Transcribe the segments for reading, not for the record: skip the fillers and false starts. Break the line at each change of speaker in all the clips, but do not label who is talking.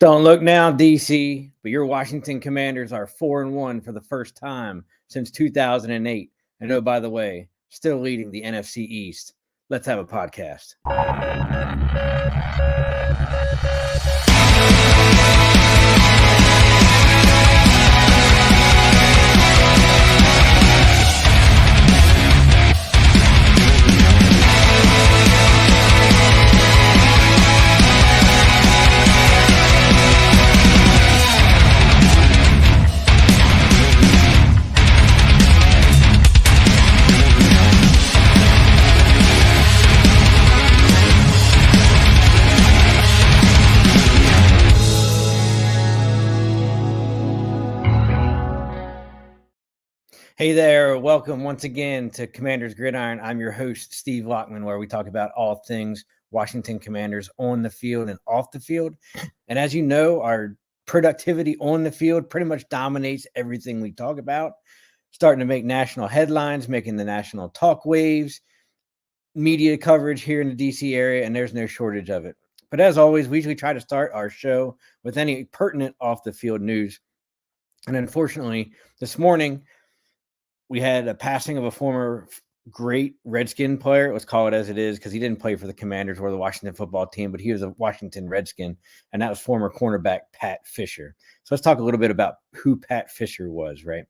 Don't look now, DC, but your Washington Commanders are 4-1 for the first time since 2008. And oh, by the way, still leading the NFC East. Let's have a podcast. Hey there, welcome once again to Commanders Gridiron. I'm your host, Steve Lockman, where we talk about all things Washington Commanders on the field and off the field. And as you know, our productivity on the field pretty much dominates everything we talk about, starting to make national headlines, making the national talk waves, media coverage here in the DC area, and there's no shortage of it. But as always, we usually try to start our show with any pertinent off the field news. And unfortunately, this morning, we had a passing of a former great Redskin player. Let's call it as it is, because he didn't play for the Commanders or the Washington football team, but he was a Washington Redskin, and that was former cornerback Pat Fisher. So let's talk a little bit about who Pat Fisher was, right?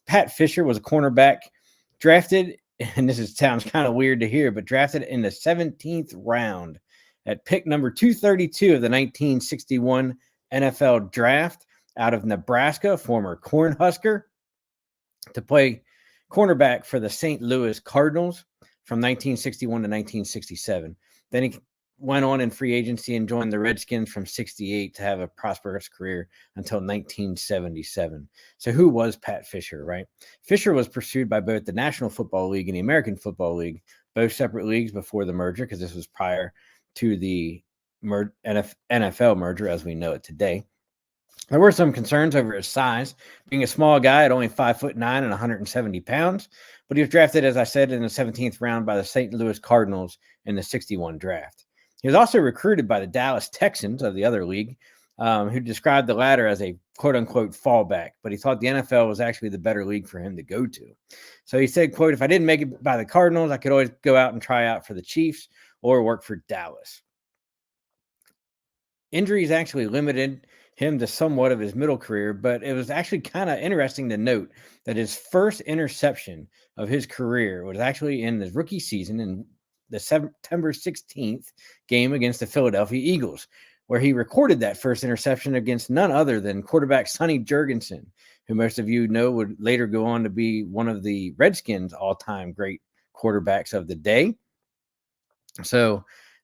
Pat Fisher was a cornerback drafted, and this sounds kind of weird to hear, but drafted in the 17th round at pick number 232 of the 1961 NFL draft out of Nebraska, former Cornhusker, to play cornerback for the St. Louis Cardinals from 1961 to 1967. Then he went on in free agency and joined the Redskins from 68 to have a prosperous career until 1977. So who was Pat Fisher, right? Fisher was pursued by both the National Football League and the American Football League, both separate leagues before the merger, because this was prior to the NFL merger as we know it today. There were some concerns over his size, being a small guy at only 5'9" and 170 pounds, but he was drafted, as I said, in the 17th round by the St. Louis Cardinals in the 61 draft. He was also recruited by the Dallas Texans of the other league, who described the latter as a quote-unquote fallback, but he thought the NFL was actually the better league for him to go to. So he said, quote, "If I didn't make it by the Cardinals, I could always go out and try out for the Chiefs or work for Dallas." Injuries actually limited him to somewhat of his middle career, but it was actually kind of interesting to note that his first interception of his career was actually in his rookie season in the September 16th game against the Philadelphia Eagles, where he recorded that first interception against none other than quarterback Sonny Jurgensen, who most of you know would later go on to be one of the Redskins' all-time great quarterbacks of the day.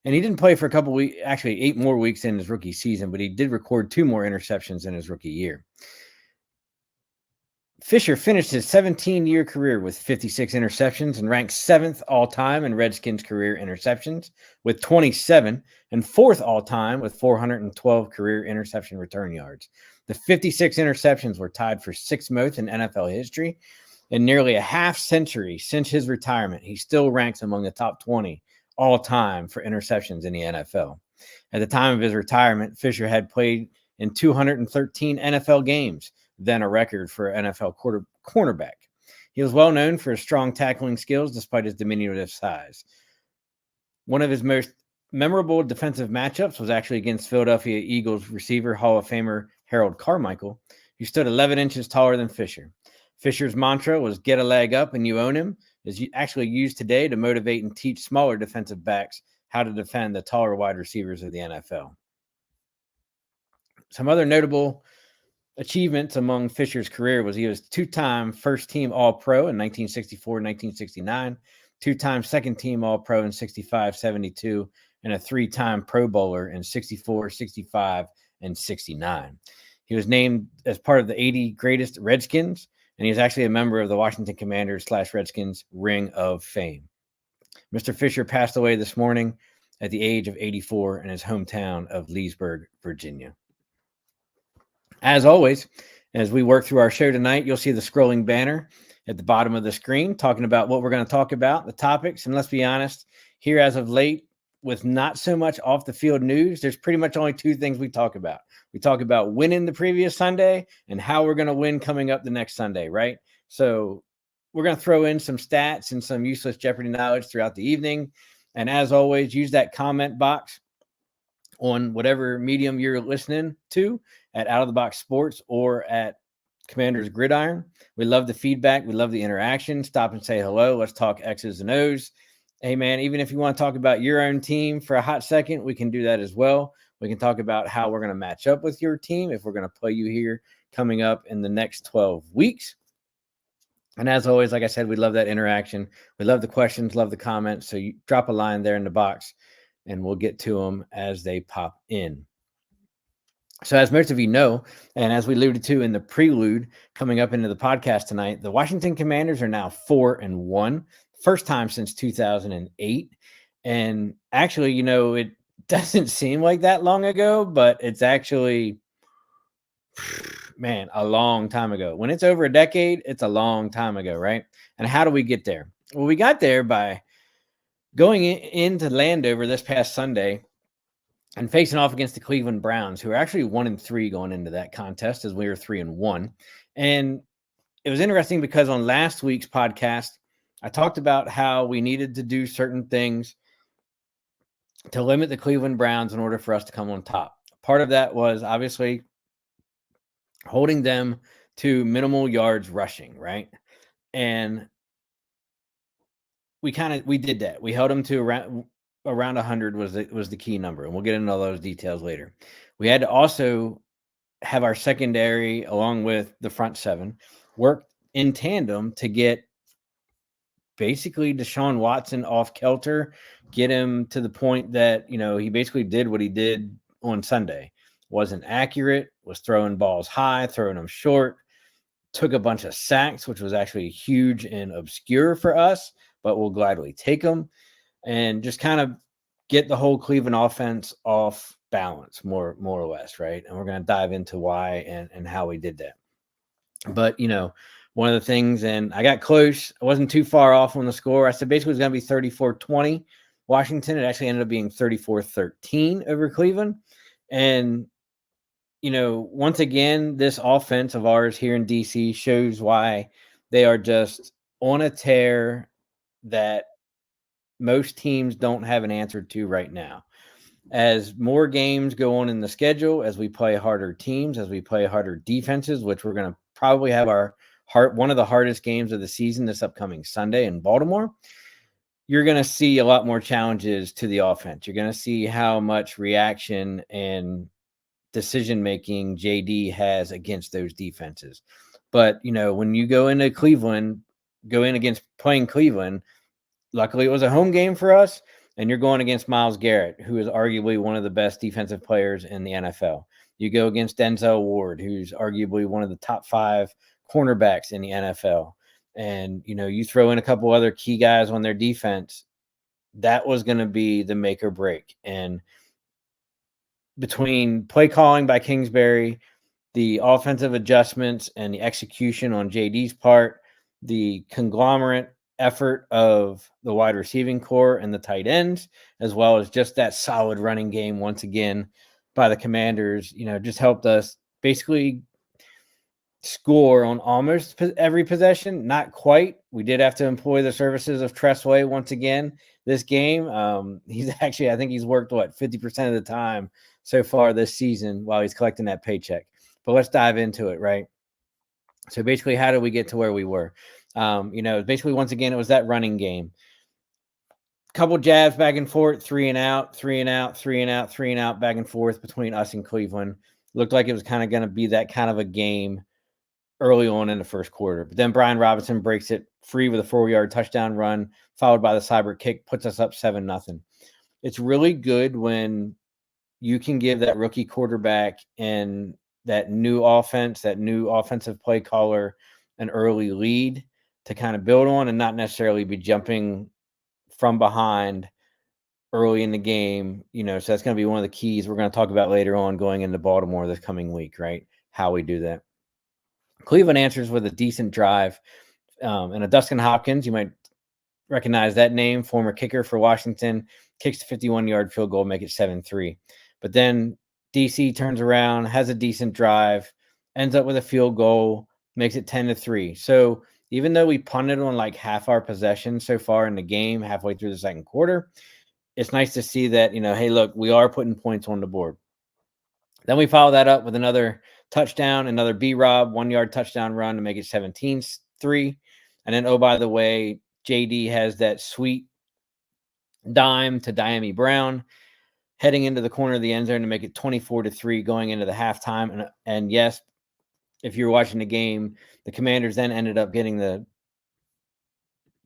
And he didn't play for a couple weeks, actually 8 more weeks in his rookie season, but he did record 2 more interceptions in his rookie year. Fisher finished his 17-year career with 56 interceptions and ranked 7th all-time in Redskins career interceptions with 27 and 4th all-time with 412 career interception return yards. The 56 interceptions were tied for 6th most in NFL history. In nearly a half century since his retirement, he still ranks among the top 20 all time for interceptions in the NFL. At the time of his retirement, Fisher had played in 213 NFL games, then a record for NFL cornerback. He was well known for his strong tackling skills despite his diminutive size. One of his most memorable defensive matchups was actually against Philadelphia Eagles receiver Hall of Famer Harold Carmichael, who stood 11 inches taller than Fisher. Fisher's mantra was "get a leg up and you own him," is actually used today to motivate and teach smaller defensive backs how to defend the taller wide receivers of the NFL. Some other notable achievements among Fisher's career was he was 2-time first-team All-Pro in 1964 and 1969, 2-time second-team All-Pro in 65, 72, and a 3-time Pro Bowler in 64, 65, and 69. He was named as part of the 80 greatest Redskins, and he's actually a member of the Washington Commanders / Redskins Ring of Fame. Mr. Fisher passed away this morning at the age of 84 in his hometown of Leesburg, Virginia. As always, as we work through our show tonight, you'll see the scrolling banner at the bottom of the screen talking about what we're going to talk about, the topics. And let's be honest, here as of late, with not so much off the field news, there's pretty much only two things we talk about. We talk about winning the previous Sunday and how we're going to win coming up the next Sunday, right? So we're going to throw in some stats and some useless Jeopardy knowledge throughout the evening. And as always, use that comment box on whatever medium you're listening to at Out of the Box Sports or at Commander's Gridiron. We love the feedback. We love the interaction. Stop and say hello. Let's talk X's and O's. Hey, man, even if you want to talk about your own team for a hot second, we can do that as well. We can talk about how we're going to match up with your team if we're going to play you here coming up in the next 12 weeks. And as always, like I said, we love that interaction. We love the questions, love the comments. So you drop a line there in the box, and we'll get to them as they pop in. So as most of you know, and as we alluded to in the prelude coming up into the podcast tonight, the Washington Commanders are now 4-1, first time since 2008. And actually, you know, it doesn't seem like that long ago, but it's actually, man, a long time ago. When it's over a decade, it's a long time ago, right? And how do we get there? Well, we got there by going into Landover this past Sunday and facing off against the Cleveland Browns, who are actually 1-3 going into that contest, as we were 3-1. And it was interesting because on last week's podcast, I talked about how we needed to do certain things to limit the Cleveland Browns in order for us to come on top. Part of that was obviously holding them to minimal yards rushing, right? And we did that. We held them to around 100 was the key number, and we'll get into all those details later. We had to also have our secondary, along with the front seven, work in tandem to get basically Deshaun Watson off kilter, get him to the point that, you know, he basically did what he did on Sunday. Wasn't accurate, was throwing balls high, throwing them short, took a bunch of sacks, which was actually huge and obscure for us, but we'll gladly take them. And just kind of get the whole Cleveland offense off balance, more or less, right? And we're going to dive into why and how we did that. But, you know, one of the things, and I got close. I wasn't too far off on the score. I said basically it was going to be 34-20 Washington. It actually ended up being 34-13 over Cleveland. And, you know, once again, this offense of ours here in D.C. shows why they are just on a tear that most teams don't have an answer to right now. As more games go on in the schedule, as we play harder teams, as we play harder defenses, which we're going to probably have one of the hardest games of the season this upcoming Sunday in Baltimore, you're going to see a lot more challenges to the offense. You're going to see how much reaction and decision-making JD has against those defenses. But, you know, when you go in against playing Cleveland, luckily, it was a home game for us, and you're going against Myles Garrett, who is arguably one of the best defensive players in the NFL. You go against Denzel Ward, who's arguably one of the top 5 cornerbacks in the NFL. And, you know, you throw in a couple other key guys on their defense, that was going to be the make or break. And between play calling by Kingsbury, the offensive adjustments, and the execution on JD's part, the conglomerate effort of the wide receiving core and the tight ends, as well as just that solid running game once again by the Commanders, you know, just helped us basically score on almost every possession. Not quite. We did have to employ the services of Tressway once again this game. He's actually, I think he's worked 50% of the time so far this season while he's collecting that paycheck. But let's dive into it, right? So basically, how did we get to where we were? You know, basically, once again, it was that running game. Couple jabs back and forth, 3 and out, 3 and out, 3 and out, 3 and out, back and forth between us and Cleveland. Looked like it was kind of going to be that kind of a game early on in the first quarter. But then Brian Robinson breaks it free with a 4-yard touchdown run, followed by the cyber kick, puts us up 7-0. It's really good when you can give that rookie quarterback and that new offense, that new offensive play caller, an early lead to kind of build on and not necessarily be jumping from behind early in the game. You know, so that's going to be one of the keys we're going to talk about later on going into Baltimore this coming week, right? How we do that. Cleveland answers with a decent drive and a Dustin Hopkins. You might recognize that name, former kicker for Washington, kicks the 51-yard field goal, make it 7-3. But then DC turns around, has a decent drive, ends up with a field goal, makes it 10-3. So even though we punted on like half our possession so far in the game, halfway through the second quarter, it's nice to see that, hey, look, we are putting points on the board. Then we follow that up with another touchdown, another B-Rob 1-yard touchdown run to make it 17-3. And then, oh, by the way, JD has that sweet dime to Diami Brown heading into the corner of the end zone to make it 24-3 going into the halftime. And yes, if you're watching the game, the Commanders then ended up getting the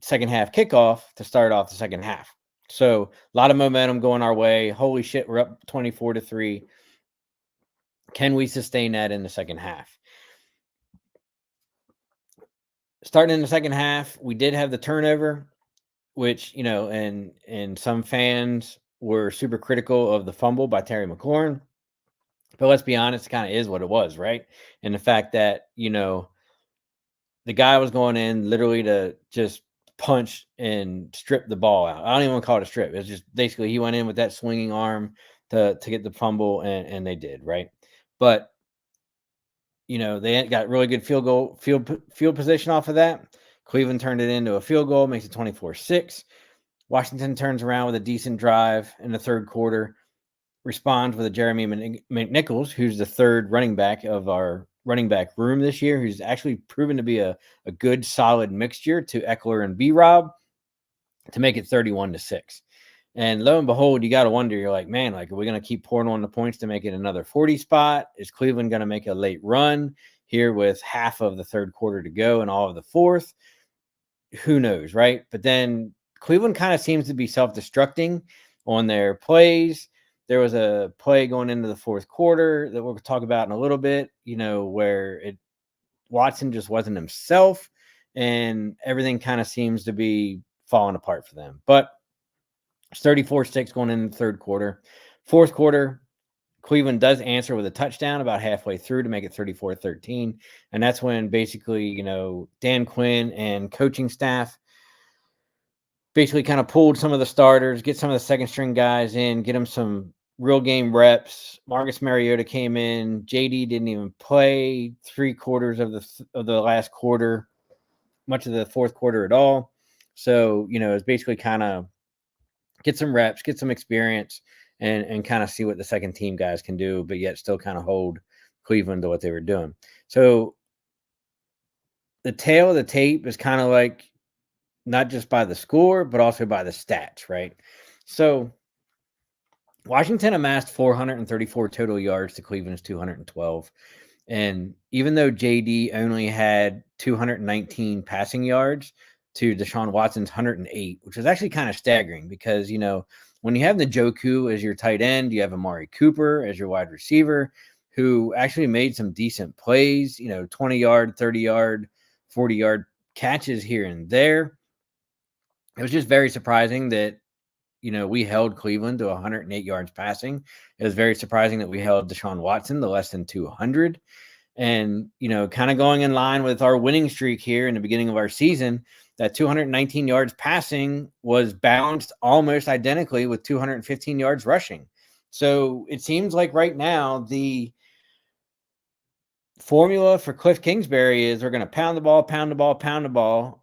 second half kickoff to start off the second half. So a lot of momentum going our way. Holy shit, we're up 24-3. Can we sustain that in the second half? Starting in the second half, we did have the turnover, which, and some fans were super critical of the fumble by Terry McLaurin. But let's be honest, it kind of is what it was, right? And the fact that, the guy was going in literally to just punch and strip the ball out. I don't even want to call it a strip. It's just basically he went in with that swinging arm to get the fumble, and they did, right? But they got really good field position off of that. Cleveland turned it into a field goal, makes it 24-6. Washington turns around with a decent drive in the third quarter, responds with a Jeremy McNichols, who's the third running back of our running back room this year, who's actually proven to be a good, solid mixture to Eckler and B-Rob to make it 31-6. And lo and behold, you got to wonder, you're like, man, like, are we going to keep pouring on the points to make it another 40 spot? Is Cleveland going to make a late run here with half of the third quarter to go and all of the fourth? Who knows, right? But then Cleveland kind of seems to be self-destructing on their plays. There was a play going into the fourth quarter that we'll talk about in a little bit, where Watson just wasn't himself, and everything kind of seems to be falling apart for them. But it's 34-6 going into the third quarter. Fourth quarter, Cleveland does answer with a touchdown about halfway through to make it 34-13. And that's when basically, Dan Quinn and coaching staff basically kind of pulled some of the starters, get some of the second string guys in, get them some real game reps. Marcus Mariota came in. JD didn't even play 3/4 of the last quarter, much of the fourth quarter at all. So, it's basically kind of get some reps, get some experience, and kind of see what the second team guys can do, but yet still kind of hold Cleveland to what they were doing. So the tail of the tape is kind of like not just by the score, but also by the stats, right? So Washington amassed 434 total yards to Cleveland's 212. And even though JD only had 219 passing yards to Deshaun Watson's 108, which is actually kind of staggering because, when you have Njoku as your tight end, you have Amari Cooper as your wide receiver, who actually made some decent plays, 20-yard, 30-yard, 40-yard catches here and there. It was just very surprising that, we held Cleveland to 108 yards passing. It was very surprising that we held Deshaun Watson to less than 200. And, kind of going in line with our winning streak here in the beginning of our season, that 219 yards passing was balanced almost identically with 215 yards rushing. So it seems like right now the formula for Cliff Kingsbury is we're going to pound the ball,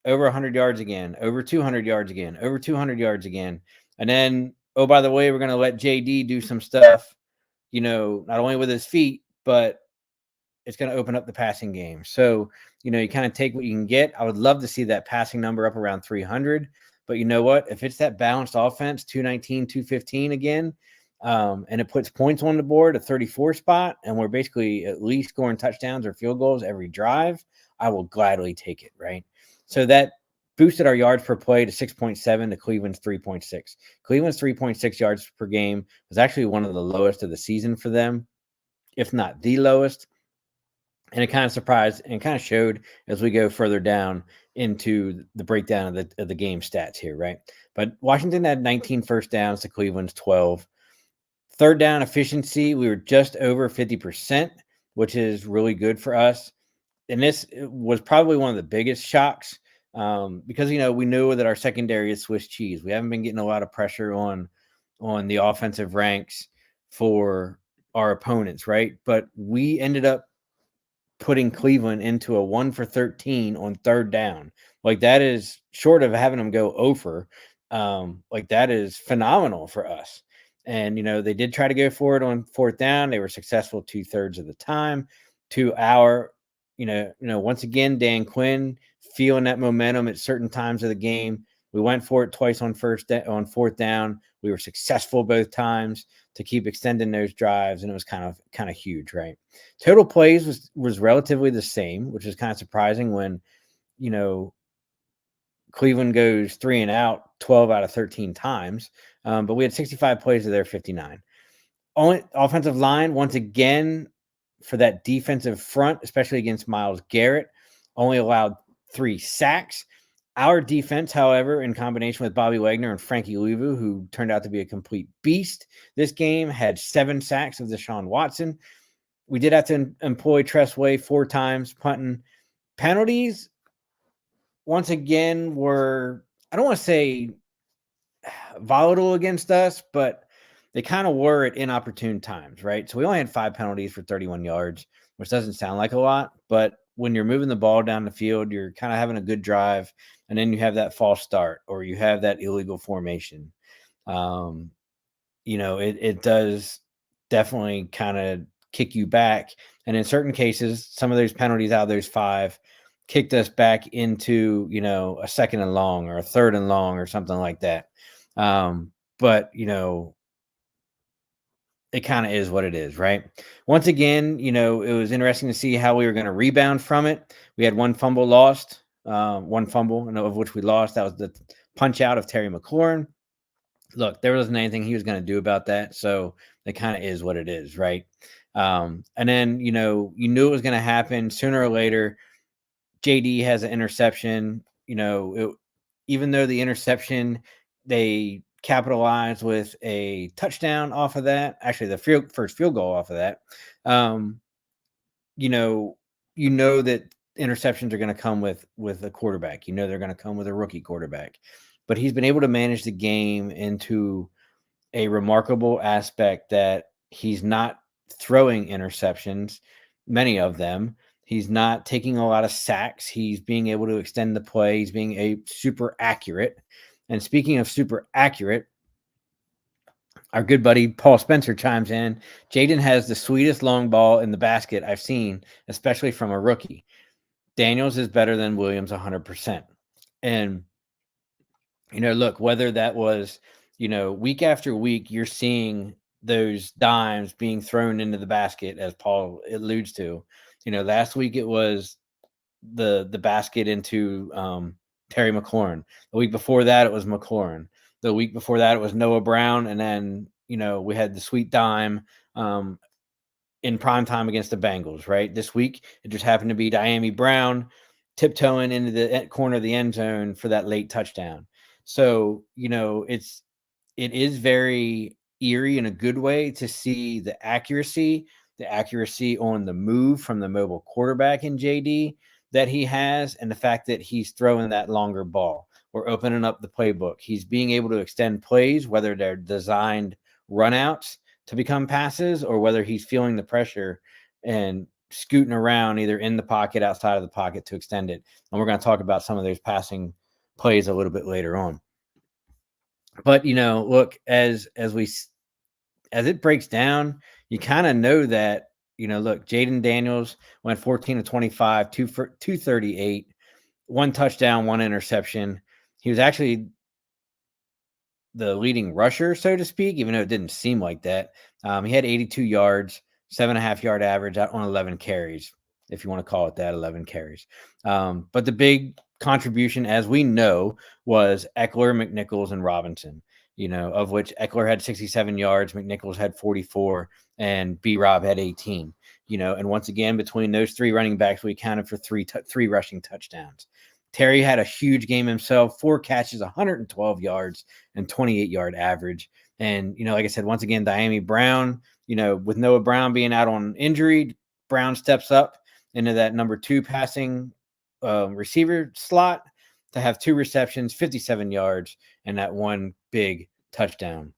over 100 yards again, over 200 yards again, over 200 yards again. And then, oh, by the way, we're going to let JD do some stuff, not only with his feet, but it's going to open up the passing game. So, you kind of take what you can get. I would love to see that passing number up around 300. But you know what? If it's that balanced offense, 219, 215 again, and it puts points on the board, a 34 spot, and we're basically at least scoring touchdowns or field goals every drive, I will gladly take it, right? So that boosted our yards per play to 6.7 to Cleveland's 3.6. Cleveland's 3.6 yards per game was actually one of the lowest of the season for them, if not the lowest. And it kind of surprised and kind of showed as we go further down into the breakdown of the game stats here, right? But Washington had 19 first downs to Cleveland's 12. Third down efficiency, we were just over 50%, which is really good for us. And this was probably one of the biggest shocks because we know that our secondary is Swiss cheese. We haven't been getting a lot of pressure on the offensive ranks for our opponents, right? But we ended up putting Cleveland into a 1 for 13 on third down. Like, that is short of having them go over. Like, that is phenomenal for us. And, they did try to go for it on fourth down. They were successful 2/3 of the time. To our, once again, Dan Quinn feeling that momentum at certain times of the game. We went for it twice on fourth down. We were successful both times to keep extending those drives, and it was kind of huge, right? Total plays was relatively the same, which is kind of surprising when, Cleveland goes 3 and out 12 out of 13 times. But we had 65 plays of their 59. Only offensive line, once again, for that defensive front, especially against Myles Garrett, only allowed 3 sacks. Our defense, however, in combination with Bobby Wagner and Frankie Louvu, who turned out to be a complete beast this game, had 7 sacks of Deshaun Watson. We did have to employ Tress Way 4 times, punting. Penalties, once again, were, I don't want to say volatile against us, but they kind of were at inopportune times, right? So we only had 5 penalties for 31 yards, which doesn't sound like a lot, but when you're moving the ball down the field, you're kind of having a good drive, and then you have that false start or you have that illegal formation. It does definitely kind of kick you back. And in certain cases, some of those penalties out of those 5 kicked us back into, a second and long or a third and long or something like that. But it kind of is what it is, right? Once again, it was interesting to see how we were going to rebound from it. We had 1 fumble lost, 1 fumble, of which we lost. That was the punch out of Terry McLaurin. Look, there wasn't anything he was going to do about that. So it kind of is what it is, right? And then, you knew it was going to happen sooner or later. JD has an interception. Even though the interception, they capitalized with a touchdown off of that. Actually, the first field goal off of that. That interceptions are going to come with a quarterback. They're going to come with a rookie quarterback. But he's been able to manage the game into a remarkable aspect that he's not throwing interceptions, many of them. He's not taking a lot of sacks. He's being able to extend the play. He's being super accurate. And speaking of super accurate, our good buddy Paul Spencer chimes in. Jaden has the sweetest long ball in the basket I've seen, especially from a rookie. Daniels is better than Williams 100%. And, look, whether that was, week after week, you're seeing those dimes being thrown into the basket, as Paul alludes to. Last week it was the basket into Terry McLaurin. The week before that it was McLaurin. The week before that it was Noah Brown, and then we had the sweet dime in prime time against the Bengals. Right, this week it just happened to be Diami Brown tiptoeing into the corner of the end zone for that late touchdown. So it is very eerie in a good way to see the accuracy on the move from the mobile quarterback in JD that he has, and the fact that he's throwing that longer ball or opening up the playbook. He's being able to extend plays, whether they're designed runouts to become passes or whether he's feeling the pressure and scooting around either in the pocket, outside of the pocket to extend it. And we're going to talk about some of those passing plays a little bit later on. But, look, as it breaks down, you kind of know that, look, Jaden Daniels went 14 of 25, 238, 1 touchdown, 1 interception. He was actually the leading rusher, so to speak, even though it didn't seem like that. He had 82 yards, 7.5 yard average out on 11 carries, if you want to call it that, 11 carries. But the big contribution, as we know, was Eckler, McNichols, and Robinson, of which Eckler had 67 yards, McNichols had 44, and B-Rob had 18. And once again, between those 3 running backs, we counted for 3 rushing touchdowns. Terry had a huge game himself, 4 catches, 112 yards, and 28-yard average. And, like I said, once again, Diami Brown, with Noah Brown being out on injury, Brown steps up into that number 2 passing receiver slot. to have 2 receptions, 57 yards, and that one big touchdown.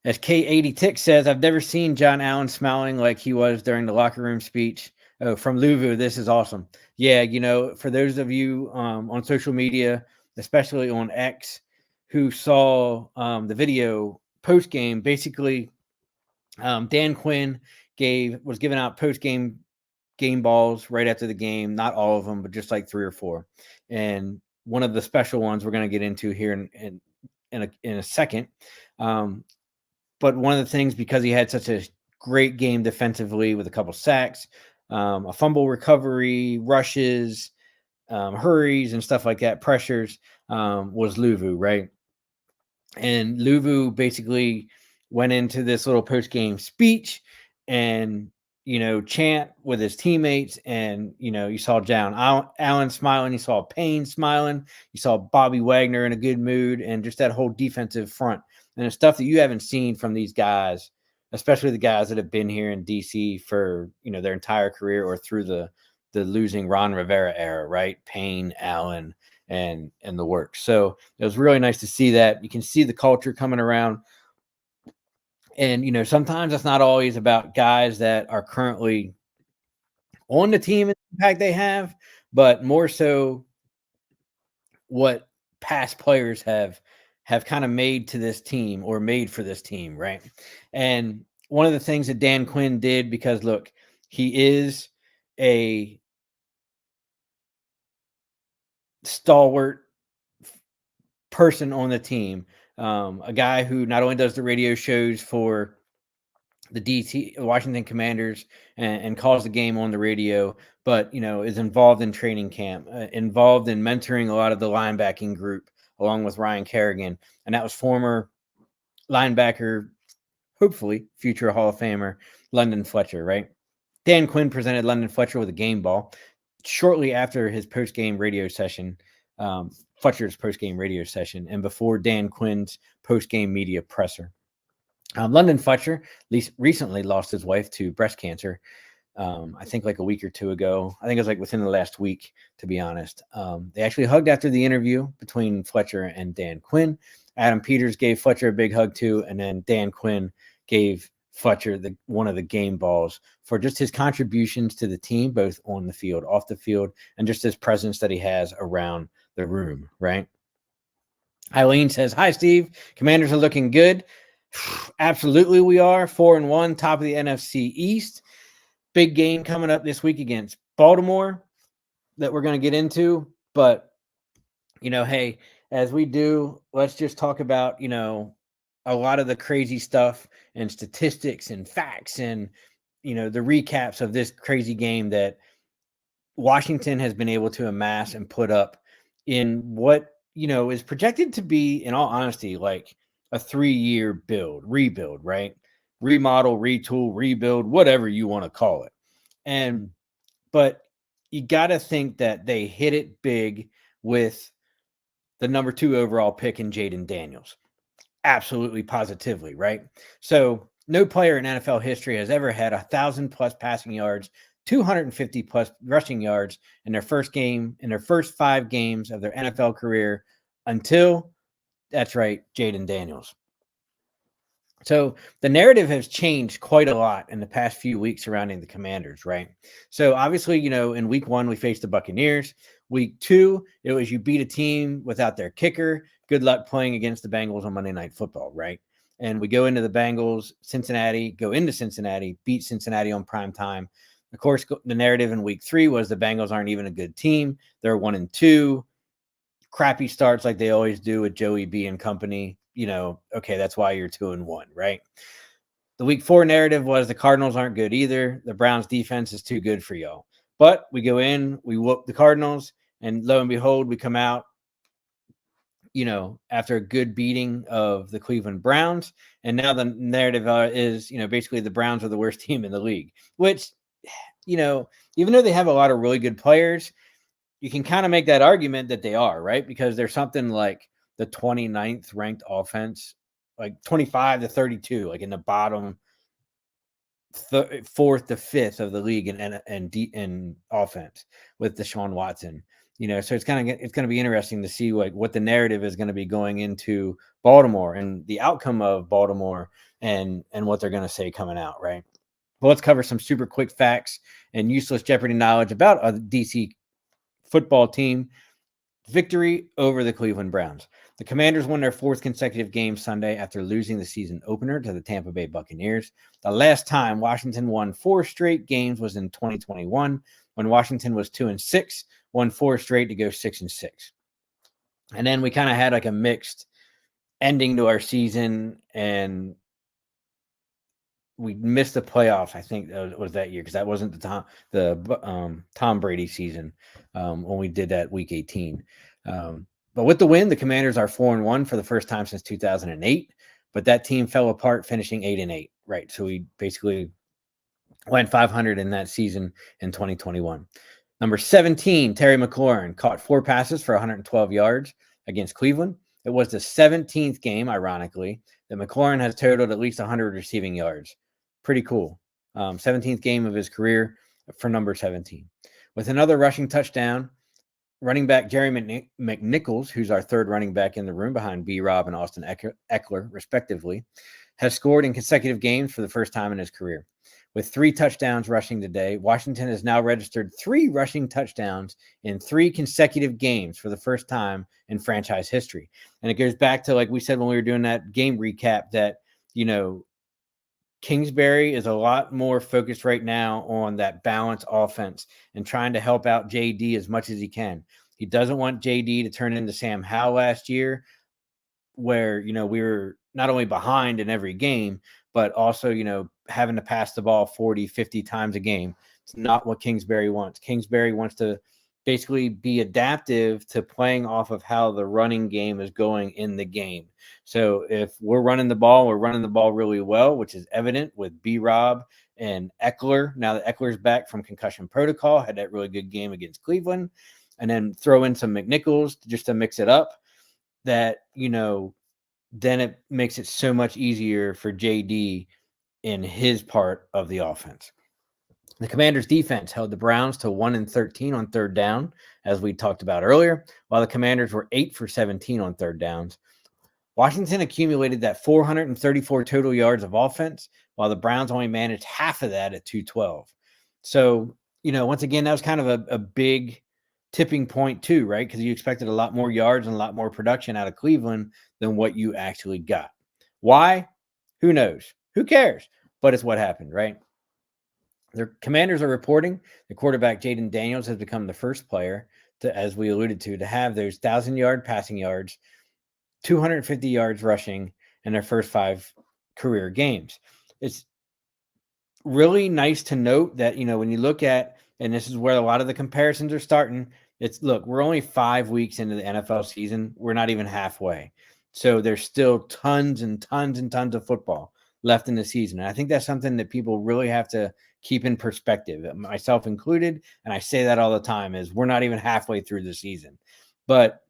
As K80 Tick says, I've never seen John Allen smiling like he was during the locker room speech. Oh, from Louvu, this is awesome. Yeah, for those of you on social media, especially on X, who saw the video post game, basically Dan Quinn was giving out post game balls right after the game. Not all of them, but just like 3 or 4. And one of the special ones we're going to get into here in a second. But one of the things, because he had such a great game defensively with a couple sacks, a fumble recovery, rushes, hurries, and stuff like that, pressures, was Louvu, right? And Louvu basically went into this little post-game speech and, chant with his teammates. And, you saw John Allen smiling. You saw Payne smiling. You saw Bobby Wagner in a good mood, and just that whole defensive front. And it's stuff that you haven't seen from these guys, especially the guys that have been here in DC for, their entire career, or through the losing Ron Rivera era, right? Payne, Allen, and the work. So it was really nice to see that. You can see the culture coming around. And, sometimes it's not always about guys that are currently on the team and the impact they have, but more so what past players have kind of made to this team, or made for this team, right? And one of the things that Dan Quinn did, because look, he is a stalwart person on the team, a guy who not only does the radio shows for the DC Washington Commanders and calls the game on the radio, but is involved in training camp, involved in mentoring a lot of the linebacking group along with Ryan Kerrigan, and that was former linebacker, hopefully future Hall of Famer, London Fletcher, right? Dan Quinn presented London Fletcher with a game ball shortly after his post-game radio session, Fletcher's post-game radio session, and before Dan Quinn's post-game media presser. London Fletcher recently lost his wife to breast cancer. I think like a week or 2 ago. I think it was like within the last week, to be honest. They actually hugged after the interview between Fletcher and Dan Quinn. Adam Peters gave Fletcher a big hug too, and then Dan Quinn gave Fletcher one of the game balls for just his contributions to the team, both on the field, off the field, and just his presence that he has around the room, right? Eileen says, "Hi, Steve. Commanders are looking good." Absolutely, we are 4-1, top of the NFC East. Big game coming up this week against Baltimore that we're going to get into. But, hey, as we do, let's just talk about, a lot of the crazy stuff and statistics and facts and, the recaps of this crazy game that Washington has been able to amass and put up in what, is projected to be, in all honesty, like a 3-year rebuild, right? Remodel, retool, rebuild, whatever you want to call it. But you got to think that they hit it big with the number 2 overall pick in Jaden Daniels. Absolutely, positively, right? So no player in NFL history has ever had 1,000+ passing yards, 250+ rushing yards in their first 5 games of their NFL career until, that's right, Jaden Daniels. So the narrative has changed quite a lot in the past few weeks surrounding the Commanders, right? So obviously, in week 1, we faced the Buccaneers. Week 2, it was you beat a team without their kicker. Good luck playing against the Bengals on Monday Night Football, right? And we go into Cincinnati, beat Cincinnati on prime time. Of course, the narrative in week 3 was the Bengals aren't even a good team. They're 1-2. Crappy starts like they always do with Joey B and company. Okay, that's why you're 2-1, right? The week 4 narrative was the Cardinals aren't good either. The Browns defense is too good for y'all. But we go in, we whoop the Cardinals, and lo and behold, we come out, after a good beating of the Cleveland Browns. And now the narrative is, basically the Browns are the worst team in the league, which, even though they have a lot of really good players, you can kind of make that argument that they are, right? Because there's something like the 29th ranked offense, like 25 to 32, like in the bottom fourth to fifth of the league in offense with Deshaun Watson. So it's going to be interesting to see what the narrative is going to be going into Baltimore and the outcome of Baltimore and what they're going to say coming out, right? Well, let's cover some super quick facts and useless Jeopardy knowledge about a DC football team victory over the Cleveland Browns. The Commanders won their fourth consecutive game Sunday after losing the season opener to the Tampa Bay Buccaneers. The last time Washington won 4 straight games was in 2021 when Washington was 2-6, won 4 straight to go 6-6. And then we kind of had a mixed ending to our season, and we missed the playoffs. I think that was that year because that wasn't the Tom Brady season when we did that Week 18. But with the win, the Commanders are 4-1 for the first time since 2008. But that team fell apart, finishing 8-8. Right, so we basically went 500 in that season in 2021. Number 17, Terry McLaurin caught 4 passes for 112 yards against Cleveland. It was the 17th game, ironically, that McLaurin has totaled at least 100 receiving yards. Pretty cool. 17th game of his career for number 17. With another rushing touchdown, running back Jerry McNichols, who's our third running back in the room behind B-Rob and Austin Eckler, respectively, has scored in consecutive games for the first time in his career. With 3 touchdowns rushing today, Washington has now registered 3 rushing touchdowns in 3 consecutive games for the first time in franchise history. And it goes back to, like we said when we were doing that game recap, that, Kingsbury is a lot more focused right now on that balanced offense and trying to help out JD as much as he can. He doesn't want JD to turn into Sam Howell last year, where, we were not only behind in every game, but also, having to pass the ball 40, 50 times a game. It's not what Kingsbury wants. Kingsbury wants to basically be adaptive to playing off of how the running game is going in the game. So if we're running the ball really well, which is evident with B-Rob and Eckler. Now that Eckler's back from concussion protocol, had that really good game against Cleveland, and then throw in some McNichols just to mix it up, that, then it makes it so much easier for JD in his part of the offense. The Commanders' defense held the Browns to 1-13 on third down, as we talked about earlier, while the Commanders were 8 for 17 on third downs. Washington accumulated that 434 total yards of offense, while the Browns only managed half of that at 212. So, once again, that was kind of a big tipping point too, right? Because you expected a lot more yards and a lot more production out of Cleveland than what you actually got. Why? Who knows? Who cares? But it's what happened, right? The Commanders are reporting the quarterback Jaden Daniels has become the first player to, as we alluded to have those 1,000-yard passing yards, 250 yards rushing in their first 5 career games. It's really nice to note that, when you look at, and this is where a lot of the comparisons are starting, we're only 5 weeks into the NFL season. We're not even halfway. So there's still tons and tons and tons of football left in the season. And I think that's something that people really have to keep in perspective, myself included. And I say that all the time, is we're not even halfway through the season. But,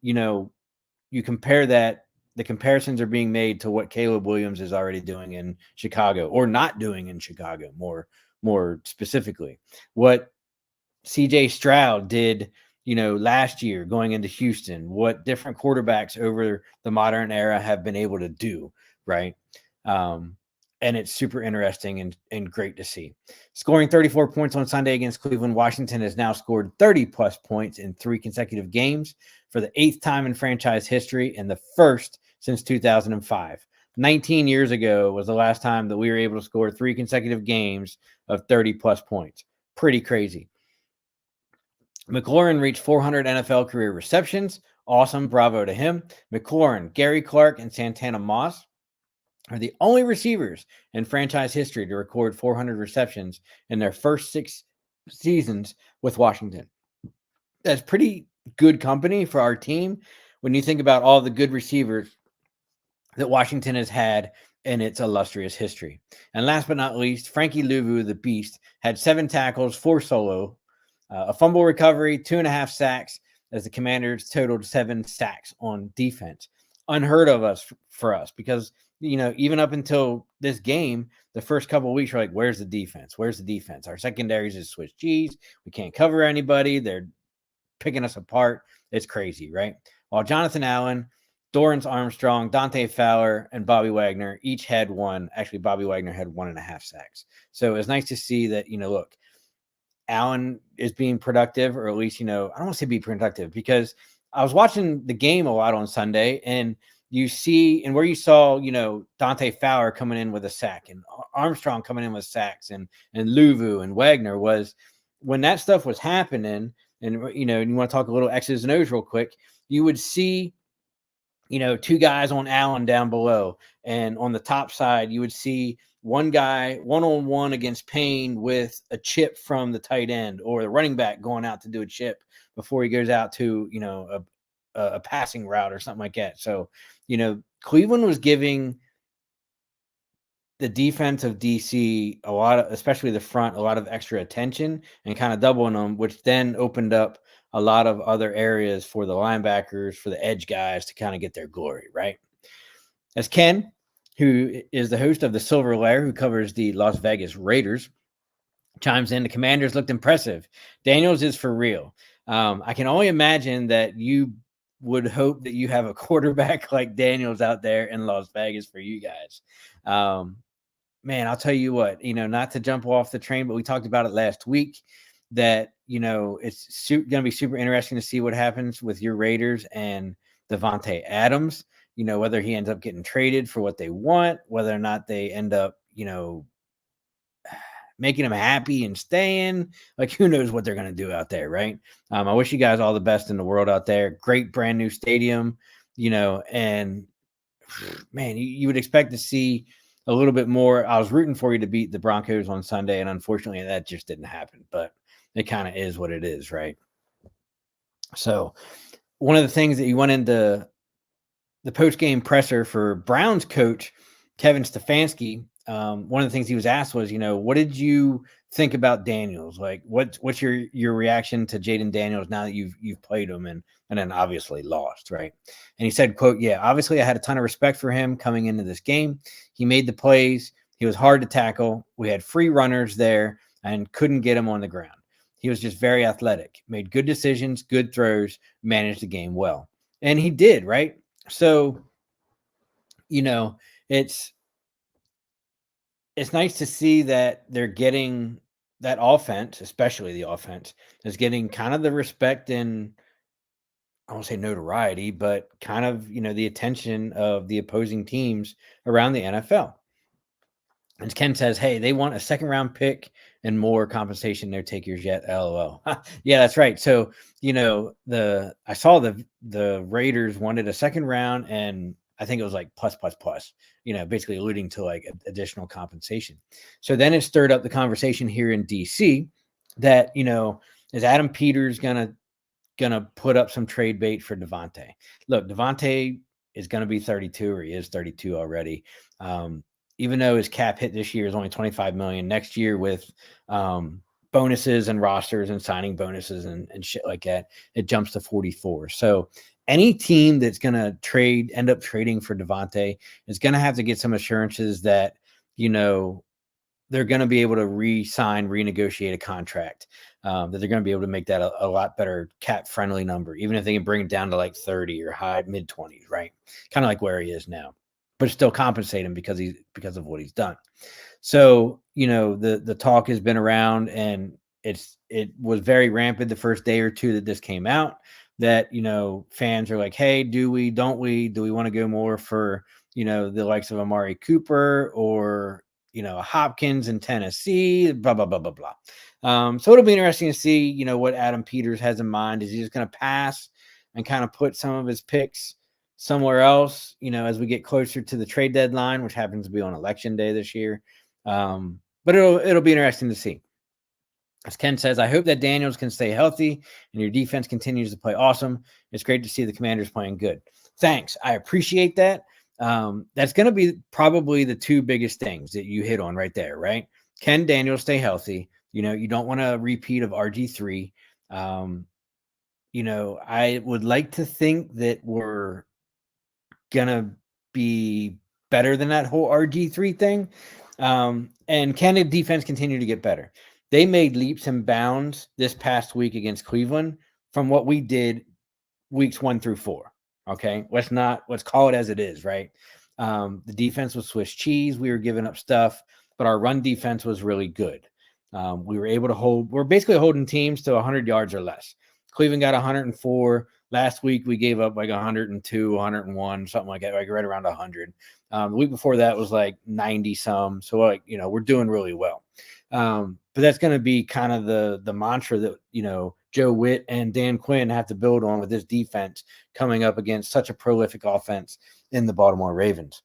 you compare that, the comparisons are being made to what Caleb Williams is already doing in Chicago, or not doing in Chicago, more specifically. What CJ Stroud did, last year going into Houston, what different quarterbacks over the modern era have been able to do, right? And it's super interesting and great to see. Scoring 34 points on Sunday against Cleveland, Washington has now scored 30-plus points in 3 consecutive games for the 8th time in franchise history and the first since 2005. 19 years ago was the last time that we were able to score 3 consecutive games of 30-plus points. Pretty crazy. McLaurin reached 400 NFL career receptions. Awesome. Bravo to him. McLaurin, Gary Clark, and Santana Moss are the only receivers in franchise history to record 400 receptions in their first 6 seasons with Washington. That's pretty good company for our team when you think about all the good receivers that Washington has had in its illustrious history. And last but not least, Frankie Louvu, the Beast, had 7 tackles, 4 solo, a fumble recovery, 2.5 sacks, as the Commanders totaled 7 sacks on defense. unheard of for us because, even up until this game, the first couple of weeks, we're like, where's the defense? Where's the defense? Our secondaries is Swiss cheese. We can't cover anybody. They're picking us apart. It's crazy, right? While Jonathan Allen, Dorrance Armstrong, Dante Fowler, and Bobby Wagner each had one. Actually, Bobby Wagner had 1.5 sacks. So it was nice to see that, look, Allen is being productive, or at least, I don't want to say be productive, because I was watching the game a lot on Sunday, and you see, and where you saw, Dante Fowler coming in with a sack and Armstrong coming in with sacks and Luvu and Wagner, was when that stuff was happening. And, you want to talk a little X's and O's real quick, you would see, two guys on Allen down below. And on the top side, you would see one guy one-on-one against Payne with a chip from the tight end, or the running back going out to do a chip before he goes out to, a passing route or something like that. So, Cleveland was giving the defense of DC a lot of, especially the front, a lot of extra attention and kind of doubling them, which then opened up a lot of other areas for the linebackers, for the edge guys to kind of get their glory, right? As Ken, who is the host of the Silver Lair, who covers the Las Vegas Raiders, chimes in, the Commanders looked impressive. Daniels is for real. I can only imagine that you would hope that you have a quarterback like Daniels out there in Las Vegas for you guys. Man, I'll tell you what, not to jump off the train, but we talked about it last week that, it's going to be super interesting to see what happens with your Raiders and Devontae Adams, whether he ends up getting traded for what they want, whether or not they end up, making him happy and staying. Like, who knows what they're going to do out there, right? I wish you guys all the best in the world out there. Great brand new stadium, and man, you would expect to see a little bit more. I was rooting for you to beat the Broncos on Sunday, and unfortunately that just didn't happen, but it kind of is what it is, right? So one of the things that you went into the post-game presser for Browns coach Kevin Stefanski, one of the things he was asked was, what did you think about Daniels? Like, what's your reaction to Jaden Daniels now that you've played him and then obviously lost, right? And he said, quote, "Yeah, obviously I had a ton of respect for him coming into this game. He made the plays. He was hard to tackle. We had free runners there and couldn't get him on the ground. He was just very athletic, made good decisions, good throws, managed the game well." And he did, right? So, it's nice to see that they're getting that offense, especially the offense, is getting kind of the respect and, I won't say notoriety, but kind of, the attention of the opposing teams around the NFL. And Ken says, "Hey, they want a second round pick and more compensation. No takers yet. LOL." Yeah, that's right. So, I saw the Raiders wanted a second round, and I think it was like plus, basically alluding to like additional compensation. So then it stirred up the conversation here in DC that, is Adam Peters gonna put up some trade bait for Devontae? Look, Devontae is gonna be 32, or he is 32 already. Even though his cap hit this year is only $25 million, next year with bonuses and rosters and signing bonuses and shit like that, it jumps to 44. So any team that's going to end up trading for Devontae is going to have to get some assurances that, they're going to be able to renegotiate a contract, that they're going to be able to make that a lot better cap friendly number, even if they can bring it down to like 30 or high mid 20s, right? Kind of like where he is now, but still compensate him because of what he's done. So, the talk has been around, and it was very rampant the first day or two that this came out, that, fans are like, hey, do we want to go more for, the likes of Amari Cooper or, Hopkins in Tennessee, blah, blah, blah, blah, blah. So it'll be interesting to see, what Adam Peters has in mind. Is he just going to pass and kind of put some of his picks somewhere else, as we get closer to the trade deadline, which happens to be on election day this year? But it'll be interesting to see. As Ken says, "I hope that Daniels can stay healthy and your defense continues to play awesome. It's great to see the Commanders playing good." Thanks. I appreciate that. That's going to be probably the two biggest things that you hit on right there, right? Can Daniels stay healthy? You don't want a repeat of RG3. I would like to think that we're gonna be better than that whole RG3 thing. And can the defense continue to get better? They made leaps and bounds this past week against Cleveland from what we did weeks 1 through 4. Okay, let's call it as it is, right? The defense was Swiss cheese. We were giving up stuff, but our run defense was really good. We were able to we're basically holding teams to 100 yards or less. Cleveland got 104. Last week we gave up like 102, 101, something like that, like right around 100. The week before that was like 90 some. So like, we're doing really well. But that's going to be kind of the mantra that, Joe Witt and Dan Quinn have to build on with this defense coming up against such a prolific offense in the Baltimore Ravens.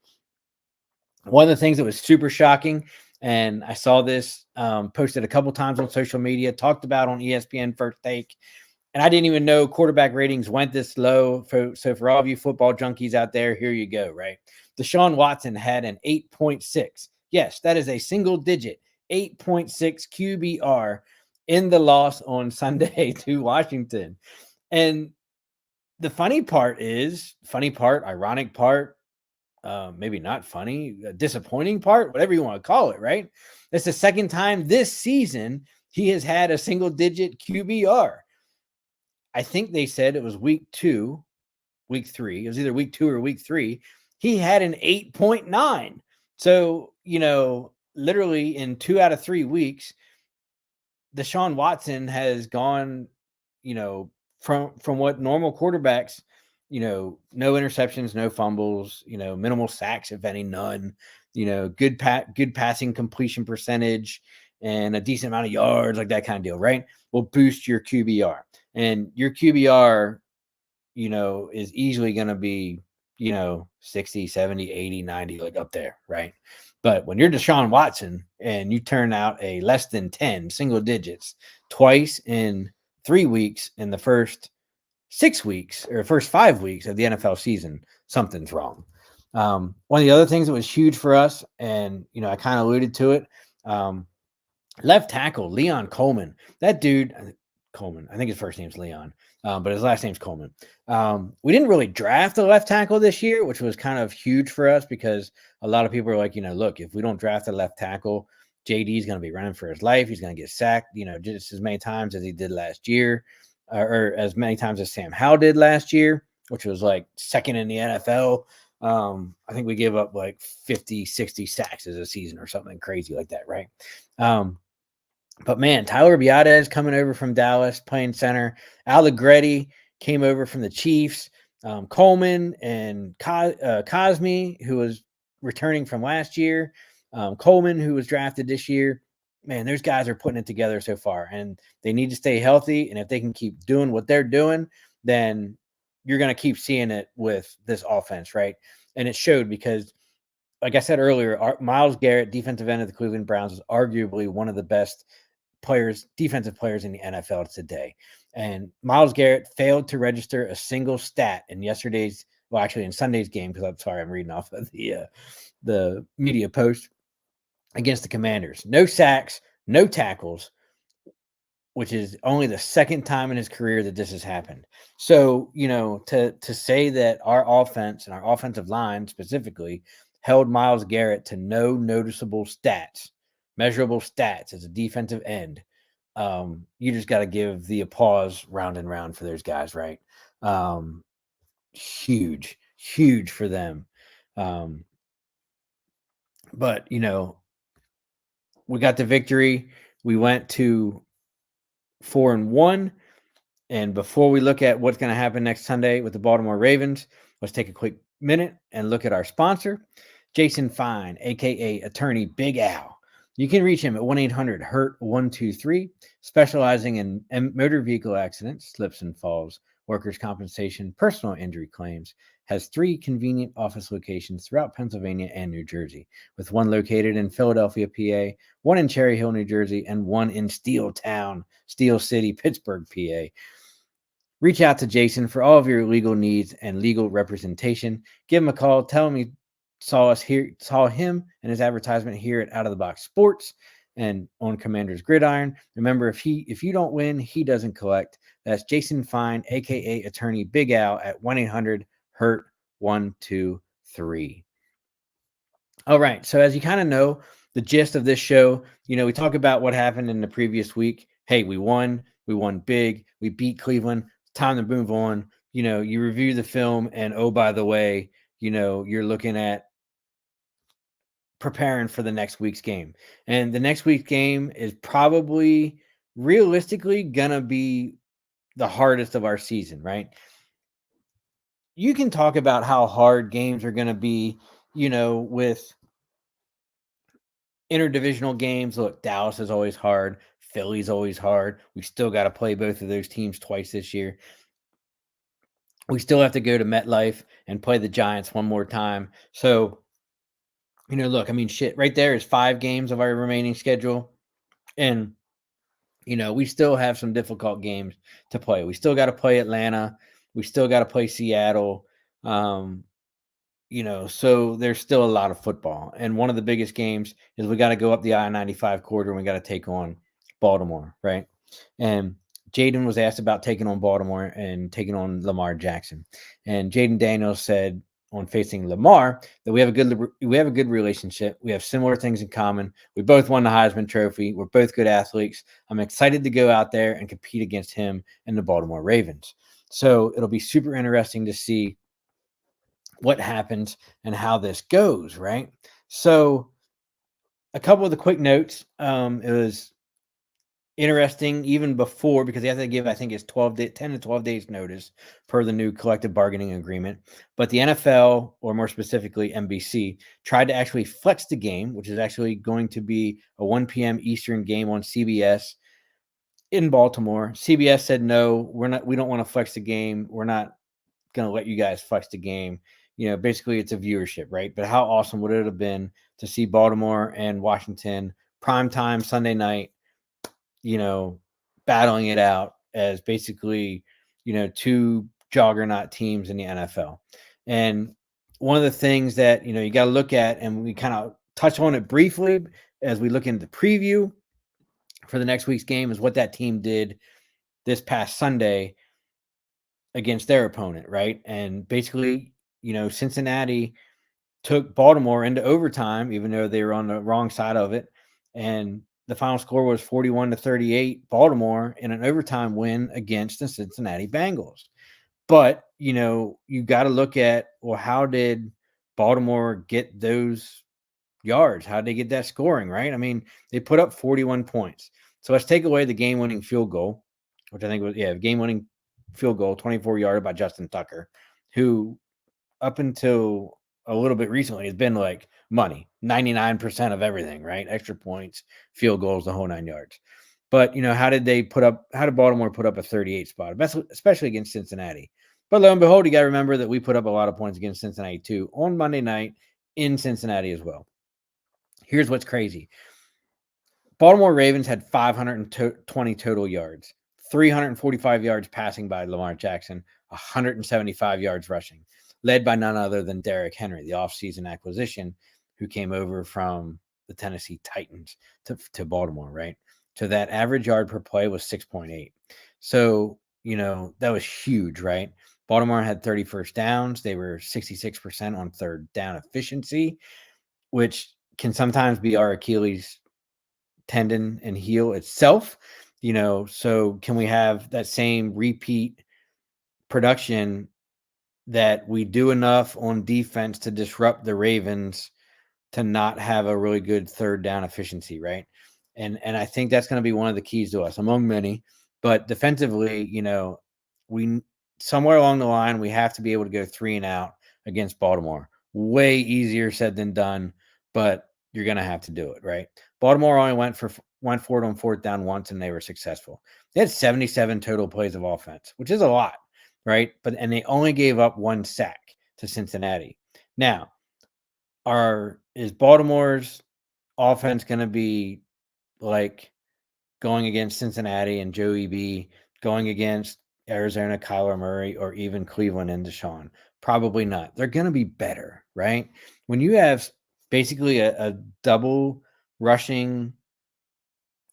One of the things that was super shocking, and I saw this posted a couple times on social media, talked about on ESPN First Take, and I didn't even know quarterback ratings went this low. So for all of you football junkies out there, here you go, right? Deshaun Watson had an 8.6. Yes, that is a single digit 8.6 QBR in the loss on Sunday to Washington. And the ironic part, maybe not funny, disappointing part, whatever you want to call it, right? It's the second time this season he has had a single digit QBR. I think they said it was week 3. It was either week 2 or week 3. He had an 8.9. So, literally in 2 out of 3 weeks, Deshaun Watson has gone, from what normal quarterbacks, no interceptions, no fumbles, minimal sacks, if any, none, good passing completion percentage and a decent amount of yards, like that kind of deal, right? Will boost your QBR. And your QBR, is easily going to be, 60, 70, 80, 90, like up there, right? But when you're Deshaun Watson and you turn out a less than 10 single digits twice in 3 weeks in the first 6 weeks or first 5 weeks of the NFL season, something's wrong. One of the other things that was huge for us, and, I kind of alluded to it, left tackle Leon Coleman. That dude, Coleman, I think his first name's Leon, but his last name's Coleman. We didn't really draft a left tackle this year, which was kind of huge for us because a lot of people are like, look, if we don't draft a left tackle, JD's going to be running for his life. He's going to get sacked, just as many times as he did last year, or as many times as Sam Howell did last year, which was like second in the NFL. I think we gave up like 50, 60 sacks as a season or something crazy like that, right? But man, Tyler Biadasz coming over from Dallas, playing center. Allegretti came over from the Chiefs. Coleman and Cosme, who was returning from last year. Coleman, who was drafted this year. Man, those guys are putting it together so far, and they need to stay healthy. And if they can keep doing what they're doing, then you're going to keep seeing it with this offense, right? And it showed because, like I said earlier, Myles Garrett, defensive end of the Cleveland Browns, is arguably one of the best defensive players in the NFL today. And Myles Garrett failed to register a single stat in in Sunday's game, because I'm reading off of the media post against the Commanders. No sacks, no tackles, which is only the second time in his career that this has happened. So, to say that our offense and our offensive line specifically held Myles Garrett to no noticeable stats, measurable stats as a defensive end, you just got to give the applause round and round for those guys, right? Huge for them. But, we got the victory. We went to 4-1. And before we look at what's going to happen next Sunday with the Baltimore Ravens, let's take a quick minute and look at our sponsor, Jason Fine, a.k.a. Attorney Big Al. You can reach him at 1-800-HURT-123, specializing in motor vehicle accidents, slips and falls, workers' compensation, personal injury claims. Has 3 convenient office locations throughout Pennsylvania and New Jersey, with one located in Philadelphia, PA, one in Cherry Hill, New Jersey, and one in Steel City, Pittsburgh, PA. Reach out to Jason for all of your legal needs and legal representation. Give him a call. Tell him you saw him and his advertisement here at Out of the Box Sports and on Commander's Gridiron. Remember, if you don't win, he doesn't collect. That's Jason Fine, aka Attorney Big Al, at 1-800-HURT 1, 2, 3. All right. So as you kind of know, the gist of this show, we talk about what happened in the previous week. Hey, we won. We won big. We beat Cleveland. Time to move on. You review the film, and oh, by the way, you're looking at preparing for the next week's game. And the next week's game is probably realistically gonna be the hardest of our season, right? You can talk about how hard games are gonna be, with interdivisional games. Look, Dallas is always hard. Philly's always hard. We still got to play both of those teams twice this year. We still have to go to MetLife and play the Giants one more time. So, look, I mean, shit, right there is 5 games of our remaining schedule. And, we still have some difficult games to play. We still got to play Atlanta. We still got to play Seattle. So there's still a lot of football. And one of the biggest games is we got to go up the I-95 corridor and we got to take on Baltimore, right? And Jaden was asked about taking on Baltimore and taking on Lamar Jackson. And Jaden Daniels said on Facing Lamar that we have a good relationship. We have similar things in common. We both won the Heisman Trophy. We're both good athletes. I'm excited to go out there and compete against him and the Baltimore Ravens. So it'll be super interesting to see what happens and how this goes, right? So a couple of the quick notes. It was interesting even before because they have to give, I think it's 10 to 12 days notice per the new collective bargaining agreement. But the NFL, or more specifically NBC, tried to actually flex the game, which is actually going to be a 1 p.m. Eastern game on CBS in Baltimore. CBS said, no, we don't want to flex the game. We're not going to let you guys flex the game. Basically it's a viewership, right? But how awesome would it have been to see Baltimore and Washington primetime Sunday night, battling it out as basically, 2 juggernaut teams in the NFL. And one of the things that, you got to look at, and we kind of touch on it briefly as we look into the preview for the next week's game, is what that team did this past Sunday against their opponent, right? And basically, Cincinnati took Baltimore into overtime, even though they were on the wrong side of it. And the final score was 41-38, Baltimore in an overtime win against the Cincinnati Bengals. But, you got to look at, well, how did Baltimore get those yards? How did they get that scoring, right? I mean, they put up 41 points. So let's take away the game-winning field goal, which I think was, game-winning field goal, 24-yarder by Justin Tucker, who up until a little bit recently has been like money, 99% of everything, right? Extra points, field goals, the whole 9 yards. But, how did Baltimore put up a 38 spot, especially against Cincinnati? But lo and behold, you got to remember that we put up a lot of points against Cincinnati too on Monday night in Cincinnati as well. Here's what's crazy. Baltimore Ravens had 520 total yards, 345 yards passing by Lamar Jackson, 175 yards rushing, led by none other than Derrick Henry, the offseason acquisition, who came over from the Tennessee Titans to Baltimore, right? So that average yard per play was 6.8. So, that was huge, right? Baltimore had 30 first downs. They were 66% on third down efficiency, which can sometimes be our Achilles tendon and heel itself. So can we have that same repeat production that we do enough on defense to disrupt the Ravens to not have a really good third down efficiency, right? And I think that's going to be one of the keys to us among many. But defensively, we somewhere along the line we have to be able to go 3 and out against Baltimore. Way easier said than done, but you're going to have to do it, right? Baltimore only went for it on fourth down once, and they were successful. They had 77 total plays of offense, which is a lot, right? And they only gave up 1 sack to Cincinnati. Now, is Baltimore's offense going to be like going against Cincinnati and Joey B, going against Arizona, Kyler Murray, or even Cleveland and Deshaun? Probably not. They're going to be better, right? When you have basically a double rushing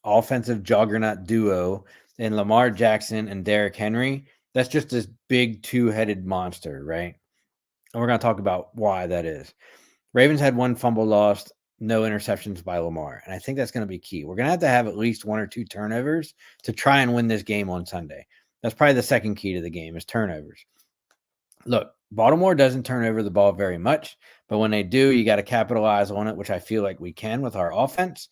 offensive juggernaut duo in Lamar Jackson and Derrick Henry, that's just this big 2-headed monster, right? And we're going to talk about why that is. Ravens had one fumble lost, no interceptions by Lamar. And I think that's going to be key. We're going to have at least one or two turnovers to try and win this game on Sunday. That's probably the second key to the game is turnovers. Look, Baltimore doesn't turn over the ball very much, but when they do, you got to capitalize on it, which I feel like we can with our offense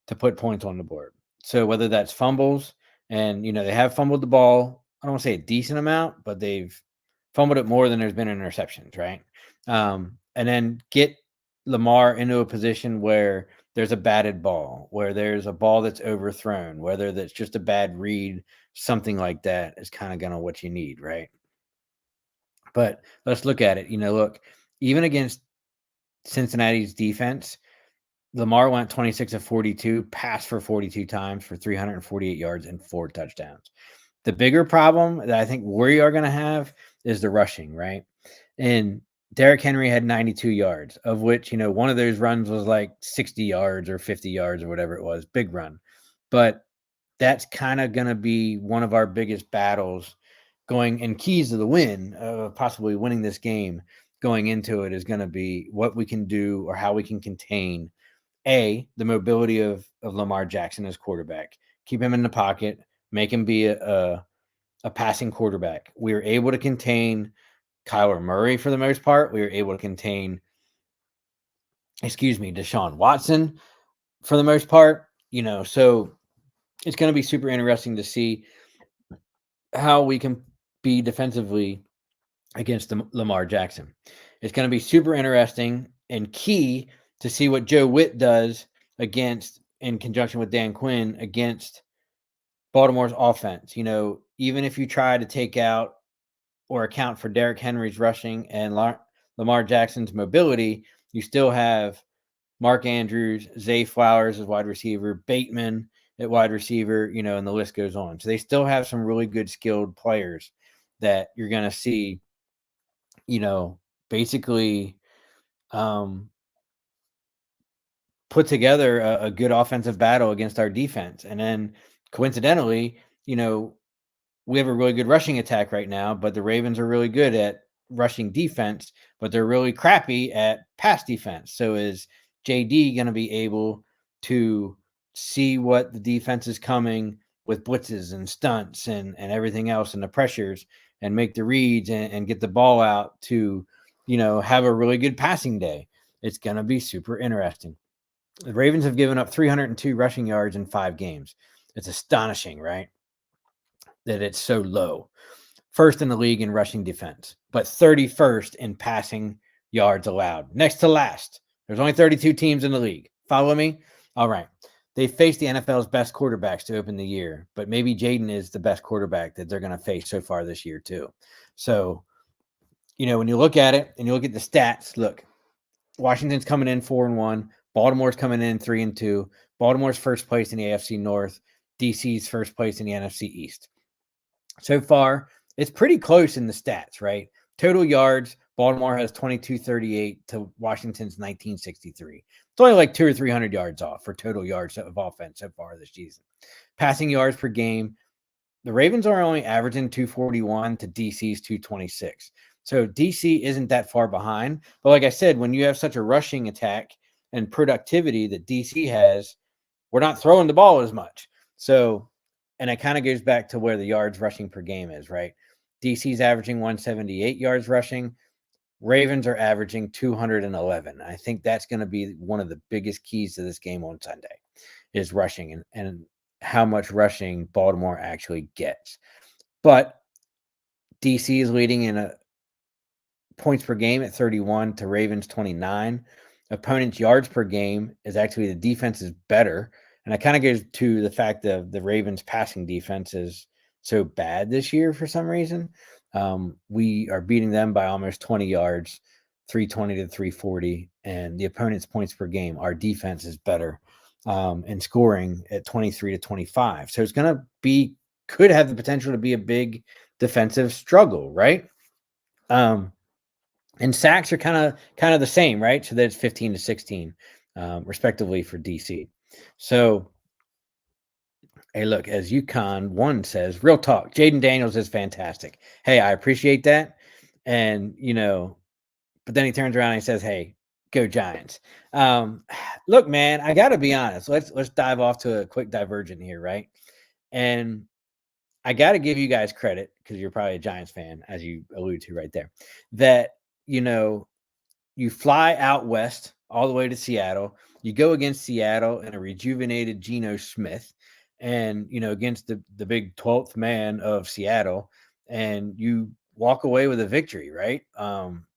to put points on the board. So whether that's fumbles and, they have fumbled the ball, I don't want to say a decent amount, but they've fumbled it more than there's been interceptions, right? And then get Lamar into a position where there's a batted ball, where there's a ball that's overthrown, whether that's just a bad read, something like that is kind of gonna what you need, right? But let's look at it. Look, even against Cincinnati's defense, Lamar went 26 of 42, passed for 42 times for 348 yards and 4 touchdowns. The bigger problem that I think we are going to have is the rushing, right? And Derrick Henry had 92 yards, of which, one of those runs was like 60 yards or 50 yards or whatever it was, big run. But that's kind of going to be one of our biggest battles going and keys to the win, possibly winning this game going into it is going to be what we can do or how we can contain the mobility of Lamar Jackson as quarterback, keep him in the pocket, make him be a passing quarterback. We were able to contain Kyler Murray for the most part. We were able to contain, Deshaun Watson for the most part, so it's going to be super interesting to see how we can be defensively against Lamar Jackson. It's going to be super interesting and key to see what Joe Witt does in conjunction with Dan Quinn against Baltimore's offense. Even if you try to take out or account for Derrick Henry's rushing and Lamar Jackson's mobility, you still have Mark Andrews, Zay Flowers as wide receiver, Bateman at wide receiver, and the list goes on. So they still have some really good skilled players that you're going to see, basically put together a good offensive battle against our defense. And then coincidentally, we have a really good rushing attack right now, but the Ravens are really good at rushing defense, but they're really crappy at pass defense. So is JD going to be able to see what the defense is coming with blitzes and stunts and everything else and the pressures and make the reads and get the ball out to, have a really good passing day? It's going to be super interesting. The Ravens have given up 302 rushing yards in 5 games. It's astonishing, right? That it's so low. First in the league in rushing defense, but 31st in passing yards allowed. Next to last. There's only 32 teams in the league. Follow me? All right. They faced the NFL's best quarterbacks to open the year, but maybe Jaden is the best quarterback that they're going to face so far this year too. So, when you look at it and you look at the stats, look, Washington's coming in 4-1. Baltimore's coming in 3-2. Baltimore's first place in the AFC North. DC's first place in the NFC East. So far, it's pretty close in the stats, right? Total yards, Baltimore has 2238 to Washington's 1963. It's only like 200 or 300 yards off for total yards of offense so far this season. Passing yards per game, the Ravens are only averaging 241 to DC's 226. So DC isn't that far behind. But like I said, when you have such a rushing attack and productivity that DC has, we're not throwing the ball as much. So, and it kind of goes back to where the yards rushing per game is, right? DC's averaging 178 yards rushing. Ravens are averaging 211. I think that's going to be one of the biggest keys to this game on Sunday is rushing and how much rushing Baltimore actually gets. But DC is leading in a points per game at 31 to Ravens 29. Opponents' yards per game is actually the defense is better. And it kind of goes to the fact that the Ravens' passing defense is so bad this year for some reason. We are beating them by almost 20 yards, 320 to 340. And the opponent's points per game, our defense is better in scoring at 23 to 25. So it's going to be, could have the potential to be a big defensive struggle, right? And sacks are kind of the same, right? So that's 15 to 16, respectively for DC. So, hey, look, as UConn 1 says, real talk, Jaden Daniels is fantastic. Hey, I appreciate that. And, but then he turns around and he says, "Hey, go Giants." Look, man, I got to be honest. Let's dive off to a quick divergent here, right? And I got to give you guys credit because you're probably a Giants fan, as you allude to right there. That you fly out west all the way to Seattle. You go against Seattle and a rejuvenated Geno Smith, and against the big 12th man of Seattle, and you walk away with a victory, right?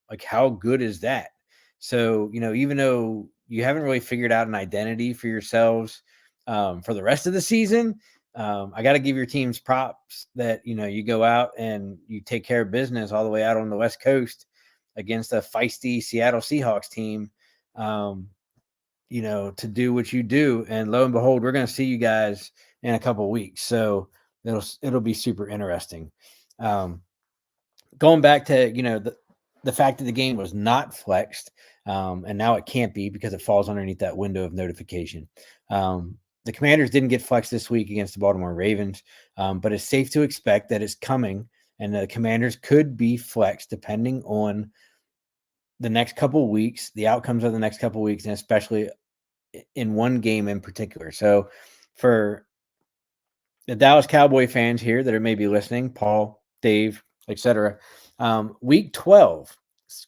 Like how good is that? So even though you haven't really figured out an identity for yourselves for the rest of the season, I got to give your teams props that you go out and you take care of business all the way out on the West Coast against a feisty Seattle Seahawks team, to do what you do. And lo and behold, we're going to see you guys in a couple of weeks. So it'll be super interesting. Going back to, the fact that the game was not flexed, and now it can't be because it falls underneath that window of notification. The Commanders didn't get flexed this week against the Baltimore Ravens, but it's safe to expect that it's coming, and the Commanders could be flexed depending on the next couple of weeks, the outcomes of the next couple of weeks, and especially in one game in particular. So for the Dallas Cowboy fans here that are maybe listening, Paul, Dave, etc., week 12,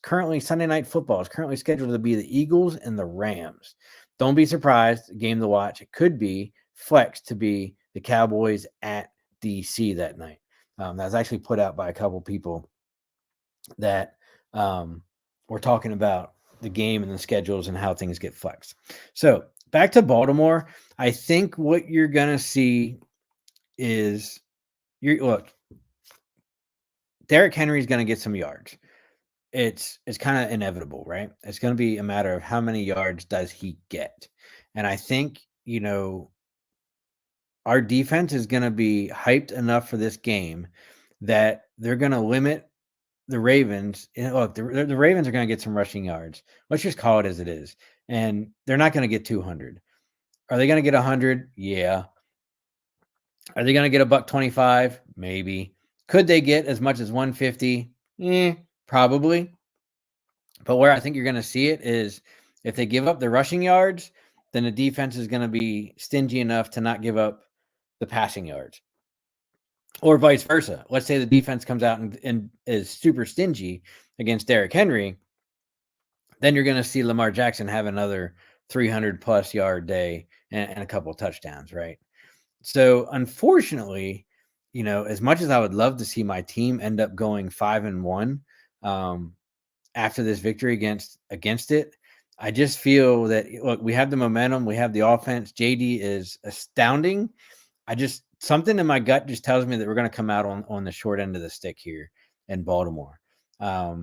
currently Sunday Night Football, is currently scheduled to be the Eagles and the Rams. Don't be surprised, game to watch. It could be flexed to be the Cowboys at DC that night. That's actually put out by a couple people that we're talking about the game and the schedules and how things get flexed. So back to Baltimore, I think what you're going to see is Derrick Henry's going to get some yards. It's kind of inevitable, right? It's going to be a matter of how many yards does he get. And I think, our defense is going to be hyped enough for this game that they're going to limit the Ravens. Look, the Ravens are going to get some rushing yards. Let's just call it as it is. And they're not going to get 200. Are they going to get 100? Yeah. Are they going to get $125? Maybe. Could they get as much as 150? Probably. But where I think you're going to see it is if they give up the rushing yards, then the defense is going to be stingy enough to not give up the passing yards. Or vice versa. Let's say the defense comes out and is super stingy against Derrick Henry. Then you're going to see Lamar Jackson have another 300-plus yard day and a couple of touchdowns, right? So, unfortunately, as much as I would love to see my team end up going 5-1 after this victory against it, I just feel that, look, we have the momentum, we have the offense. JD is astounding. Something in my gut just tells me that we're going to come out on the short end of the stick here in Baltimore. I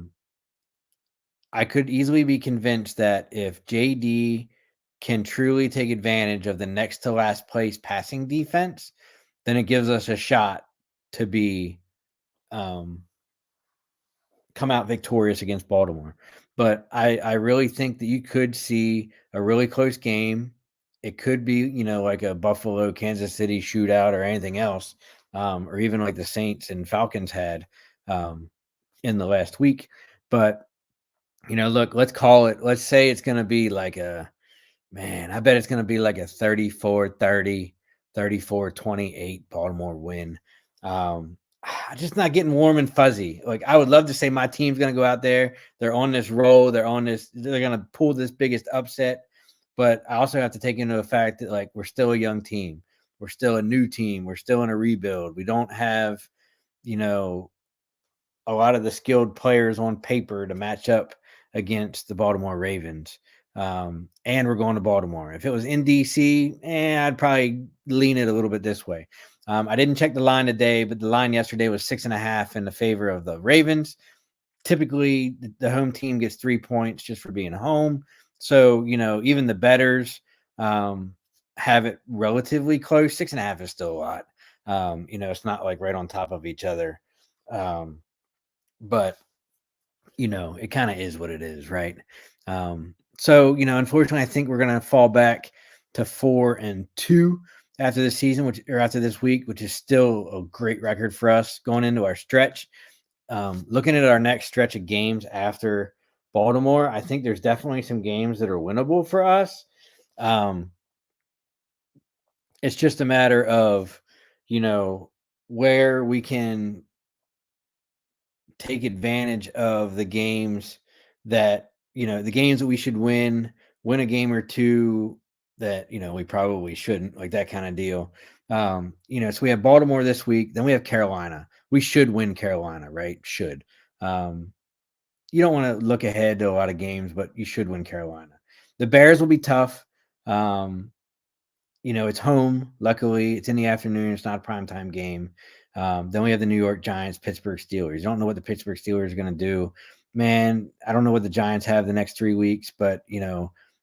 could easily be convinced that if JD can truly take advantage of the next to last place passing defense, then it gives us a shot to be come out victorious against Baltimore. But I really think that you could see a really close game. It could be, like a Buffalo, Kansas City shootout or anything else, or even like the Saints and Falcons had in the last week. But, look, let's call it. Let's say it's going to be like I bet it's going to be like a 34-30, 34-28 Baltimore win. Just not getting warm and fuzzy. Like, I would love to say my team's going to go out there. They're on this roll. They're going to pull this biggest upset. But I also have to take into the fact that, like, we're still a young team. We're still a new team. We're still in a rebuild. We don't have, a lot of the skilled players on paper to match up against the Baltimore Ravens. And we're going to Baltimore. If it was in DC, I'd probably lean it a little bit this way. I didn't check the line today, but the line yesterday was 6.5 in the favor of the Ravens. Typically, the home team gets 3 points just for being home. So, even the bettors have it relatively close. 6.5 is still a lot. It's not like right on top of each other. But, it kind of is what it is, right? So, unfortunately, I think we're going to fall back to 4-2 after this season, after this week, which is still a great record for us going into our stretch. Looking at our next stretch of games after Baltimore, I think there's definitely some games that are winnable for us. Um, it's just a matter of, you know, where we can take advantage of the games that, the games that we should win a game or two that, we probably shouldn't, like that kind of deal. So we have Baltimore this week, then we have Carolina. We should win Carolina, right? Should. Um, you don't want to look ahead to a lot of games, but you should win Carolina. The Bears will be tough. Um, it's home. Luckily, it's in the afternoon. It's not a primetime game. Then we have the New York Giants, Pittsburgh Steelers. You don't know what the Pittsburgh Steelers are going to do. Man, I don't know what the Giants have the next 3 weeks, but,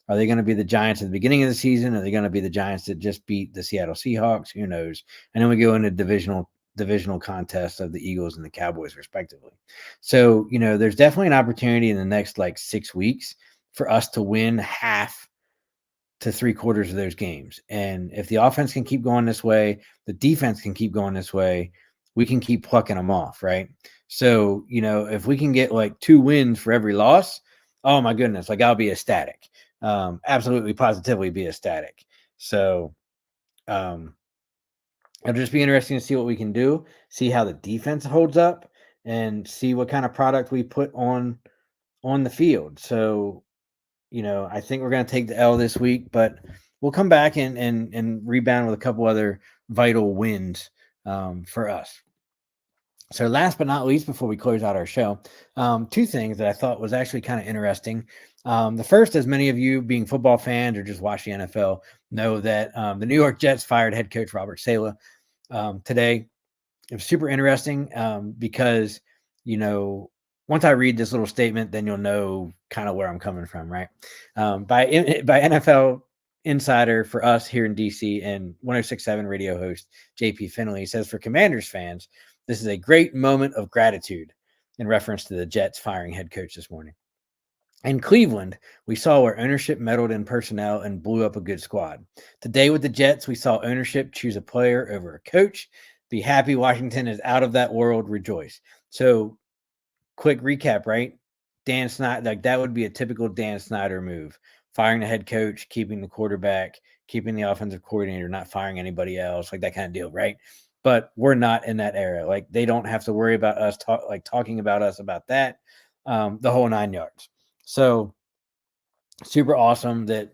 are they going to be the Giants at the beginning of the season? Are they going to be the Giants that just beat the Seattle Seahawks? Who knows? And then we go into divisional contest of the Eagles and the Cowboys, respectively. So, there's definitely an opportunity in the next 6 weeks for us to win half to 3/4 of those games. And if the offense can keep going this way, the defense can keep going this way, we can keep plucking them off, right? So, if we can get 2 wins for every loss, oh my goodness, I'll be ecstatic. Absolutely, positively be ecstatic. So, it'll just be interesting to see what we can do, see how the defense holds up, and see what kind of product we put on the field. So, I think we're going to take the L this week, but we'll come back and rebound with a couple other vital wins for us. So last but not least, before we close out our show, 2 things that I thought was actually kind of interesting. The first, as many of you being football fans or just watch the NFL know, that the New York Jets fired head coach Robert Saleh today. It was super interesting because, once I read this little statement, then you'll know kind of where I'm coming from, right? By NFL Insider for us here in DC and 106.7 radio host JP Finley says, for Commanders fans, this is a great moment of gratitude, in reference to the Jets firing head coach this morning. In Cleveland, we saw where ownership meddled in personnel and blew up a good squad. Today with the Jets, we saw ownership choose a player over a coach. Be happy Washington is out of that world. Rejoice. So, quick recap, right? Dan Snyder, that would be a typical Dan Snyder move. Firing the head coach, keeping the quarterback, keeping the offensive coordinator, not firing anybody else, that kind of deal, right? But we're not in that era. They don't have to worry about us talking about us about that, the whole 9 yards. So super awesome that,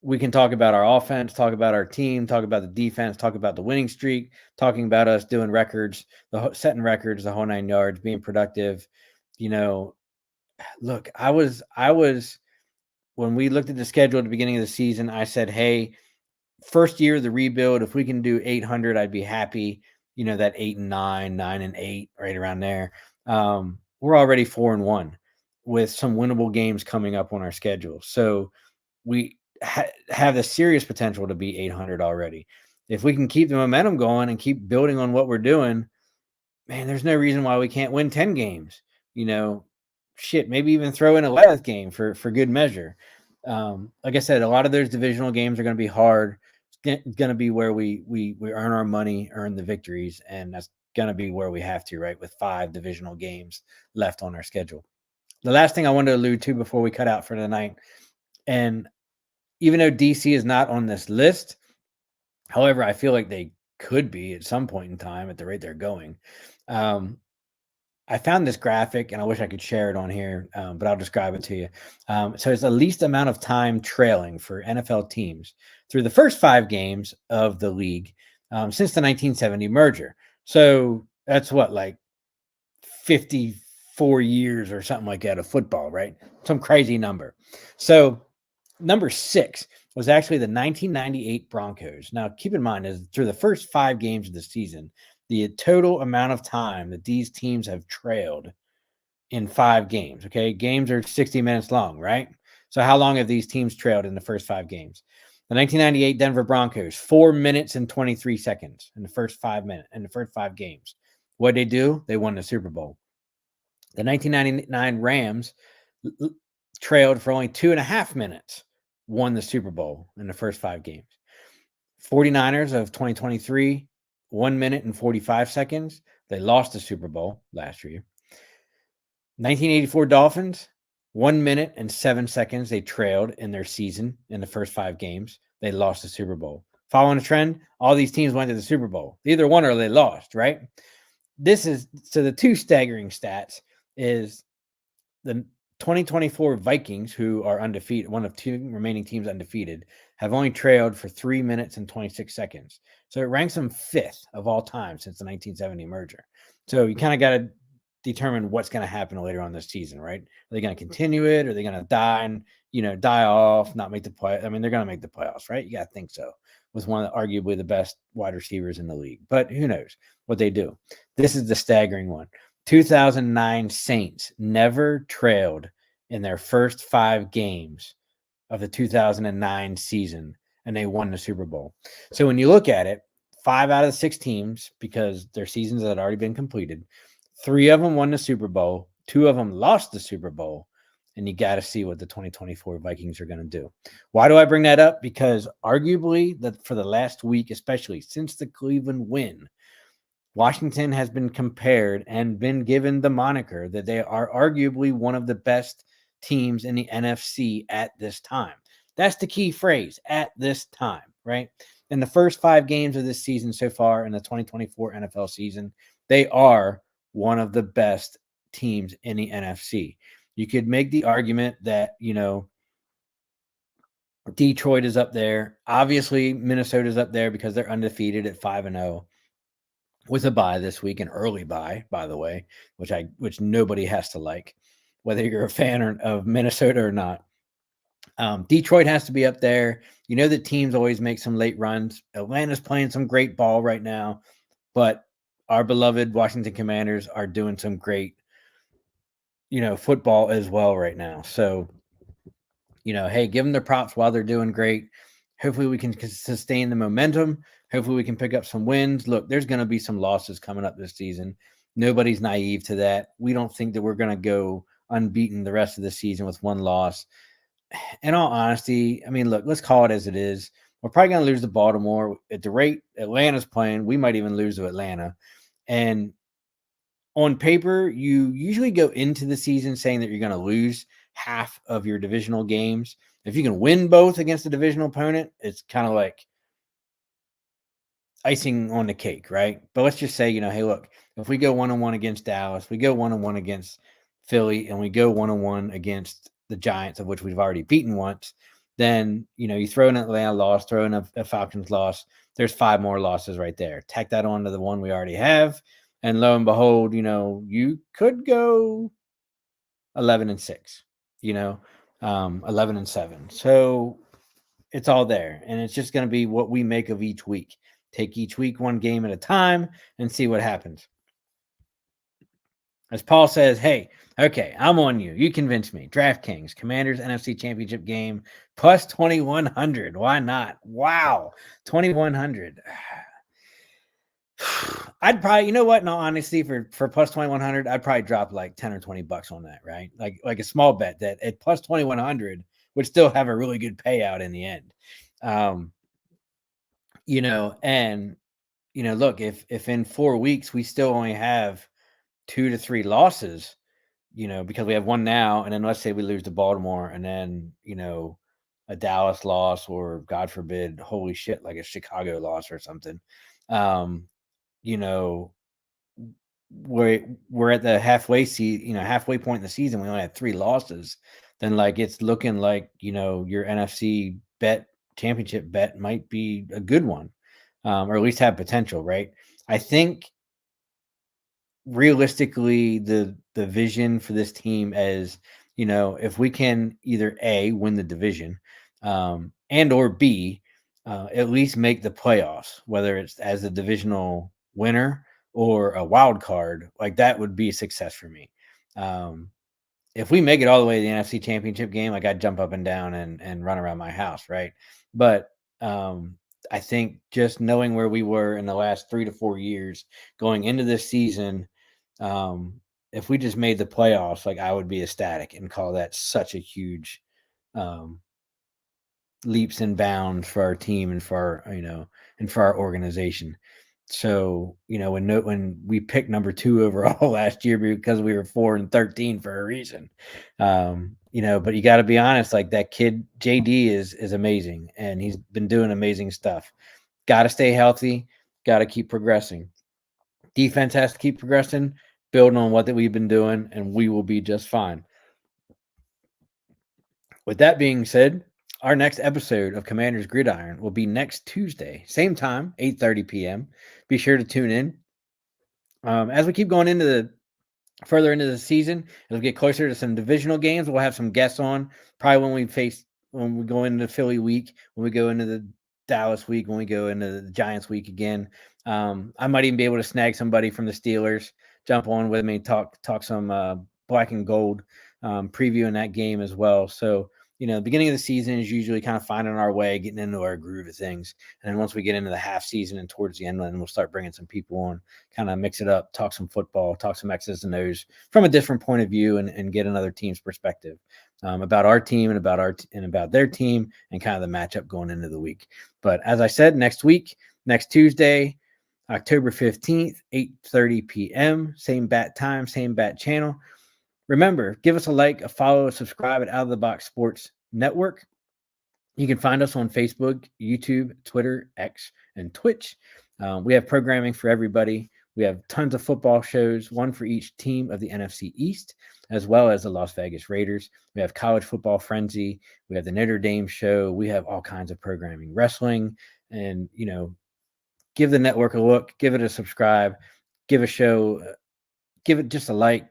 we can talk about our offense, talk about our team, talk about the defense, talk about the winning streak, talking about us doing records, setting records, the whole 9 yards, being productive. Look, I was when we looked at the schedule at the beginning of the season, I said, hey, first year of the rebuild, if we can do 800, I'd be happy. That 8-9, 9-8, right around there. We're already 4-1 with some winnable games coming up on our schedule. So we have the serious potential to be 800 already. If we can keep the momentum going and keep building on what we're doing, man, there's no reason why we can't win 10 games. Maybe even throw in 11th game for good measure. Like I said, a lot of those divisional games are going to be hard. It's going to be where we earn our money, earn the victories, and that's going to be where we have to, right, with 5 divisional games left on our schedule. The last thing I wanted to allude to before we cut out for tonight, and even though DC is not on this list, however, I feel like they could be at some point in time at the rate they're going. I found this graphic, and I wish I could share it on here, but I'll describe it to you. So it's the least amount of time trailing for NFL teams through the first 5 games of the league since the 1970 merger. So that's what, 54 years or something like that of football, right? Some crazy number. So number 6 was actually the 1998 Broncos. Now, keep in mind, is through the first 5 games of the season, the total amount of time that these teams have trailed in 5 games. Okay, games are 60 minutes long, right? So how long have these teams trailed in the first 5 games? The 1998 Denver Broncos, 4 minutes and 23 seconds in the first 5 games. What they do? They won the Super Bowl. The 1999 Rams trailed for only 2.5 minutes, won the Super Bowl in the first 5 games. 49ers of 2023, 1 minute and 45 seconds. They lost the Super Bowl last year. 1984 Dolphins, 1 minute and 7 seconds they trailed in their season in the first 5 games. They lost the Super Bowl. Following the trend, all these teams went to the Super Bowl. They either won or they lost, right? This is so the two staggering stats is the 2024 Vikings, who are undefeated, one of 2 remaining teams undefeated, have only trailed for 3 minutes and 26 seconds. So it ranks them 5th of all time since the 1970 merger. So you kind of got to determine what's going to happen later on this season, right? Are they going to continue it? Are they going to die and, die off, not make the play? I mean, they're going to make the playoffs, right? You got to think so, with one of arguably the best wide receivers in the league. But who knows what they do? This is the staggering one. 2009 Saints never trailed in their first 5 games of the 2009 season, and they won the Super Bowl. So when you look at it, 5 out of the 6 teams, because their seasons had already been completed, 3 of them won the Super Bowl, 2 of them lost the Super Bowl, and you got to see what the 2024 Vikings are going to do. Why do I bring that up? Because arguably, that for the last week, especially since the Cleveland win, Washington has been compared and been given the moniker that they are arguably one of the best teams in the NFC at this time. That's the key phrase, at this time, right? In the first 5 games of this season so far in the 2024 NFL season, they are one of the best teams in the NFC. You could make the argument that, Detroit is up there. Obviously, Minnesota's up there because they're undefeated at 5-0. With a bye this week, an early bye, by the way, which nobody has to like, whether you're a fan of Minnesota or not. Detroit has to be up there. You know that teams always make some late runs. Atlanta's playing some great ball right now, but our beloved Washington Commanders are doing some great, football as well right now. So, hey, give them their props while they're doing great. Hopefully we can sustain the momentum. Hopefully we can pick up some wins. Look, there's going to be some losses coming up this season. Nobody's naive to that. We don't think that we're going to go unbeaten the rest of the season with 1 loss. In all honesty, I mean, look, let's call it as it is. We're probably going to lose to Baltimore. At the rate Atlanta's playing, we might even lose to Atlanta. And on paper, you usually go into the season saying that you're going to lose half of your divisional games. If you can win both against a divisional opponent, it's kind of like icing on the cake, right? But let's just say, hey, look, if we go 1-1 against Dallas, we go 1-1 against Philly, and we go 1-1 against the Giants, of which we've already beaten once, then, you throw in an Atlanta loss, throw in a Falcons loss, there's 5 more losses right there. Tack that on to the one we already have, and lo and behold, you could go 11-6, 11-7. So it's all there, and it's just going to be what we make of each week. Take each week 1 game at a time and see what happens. As Paul says, hey, okay, I'm on you. You convinced me. DraftKings, Commanders NFC Championship game, plus 2,100. Why not? Wow, 2,100. I'd probably, you know what? In all honesty, for plus 2,100, I'd probably drop like 10 or 20 bucks on that, right? Like a small bet that at plus 2,100 would still have a really good payout in the end. And look, if in 4 weeks we still only have 2 to 3 losses, because we have 1 now, and then let's say we lose to Baltimore, and then a Dallas loss, or God forbid, holy shit, like a Chicago loss or something. We're at the halfway point in the season. We only had 3 losses. Then like it's looking like your NFC championship bet might be a good one, or at least have potential, right? I think realistically the vision for this team is, if we can either A, win the division, and or B, at least make the playoffs, whether it's as a divisional winner or a wild card, like that would be a success for me. If we make it all the way to the NFC Championship game, like I'd jump up and down and run around my house, right? But I think just knowing where we were in the last 3 to 4 years going into this season, if we just made the playoffs, like I would be ecstatic and call that such a huge leaps and bounds for our team and for our, and for our organization. So, when we picked number 2 overall last year because we were 4-13 for a reason. but you got to be honest. Like that kid JD is amazing, and he's been doing amazing stuff. Got to stay healthy. Got to keep progressing. Defense has to keep progressing, building on what that we've been doing, and we will be just fine. With that being said, our next episode of Commander's Gridiron will be next Tuesday, same time, 8:30 p.m. Be sure to tune in. As we keep going further into the season, as we get closer to some divisional games, we'll have some guests on. Probably when we go into Philly week, when we go into the Dallas week, when we go into the Giants week again. I might even be able to snag somebody from the Steelers, jump on with me, talk some black and gold, previewing that game as well. So, the beginning of the season is usually kind of finding our way, getting into our groove of things. And then once we get into the half season and towards the end, then we'll start bringing some people on, kind of mix it up, talk some football, talk some X's and O's from a different point of view, and get another team's perspective about our team and about their team and kind of the matchup going into the week. But as I said, next Tuesday, October 15th, 8:30 p.m., same bat time, same bat channel. Remember, give us a like, a follow, a subscribe at Out of the Box Sports Network. You can find us on Facebook, YouTube, Twitter, X, and Twitch. We have programming for everybody. We have tons of football shows, one for each team of the NFC East, as well as the Las Vegas Raiders. We have College Football Frenzy. We have the Notre Dame show. We have all kinds of programming, wrestling, and, give the network a look, give it a subscribe, give it just a like.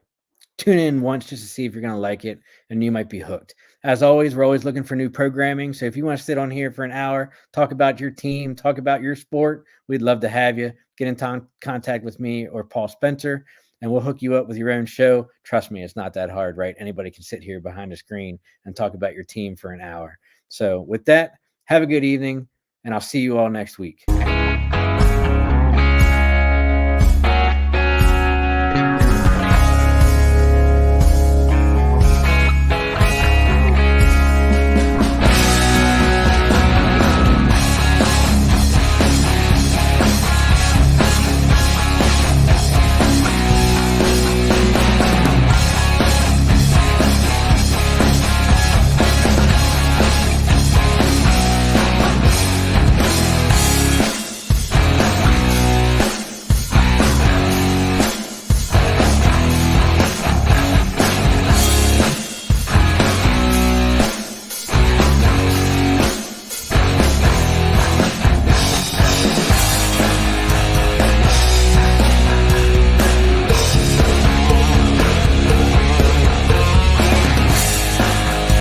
Tune in once just to see if you're going to like it, and you might be hooked. As always, we're always looking for new programming. So if you want to sit on here for an hour, talk about your team, talk about your sport, we'd love to have you. Get in contact with me or Paul Spencer, and we'll hook you up with your own show. Trust me, it's not that hard, right? Anybody can sit here behind a screen and talk about your team for an hour. So with that, have a good evening, and I'll see you all next week.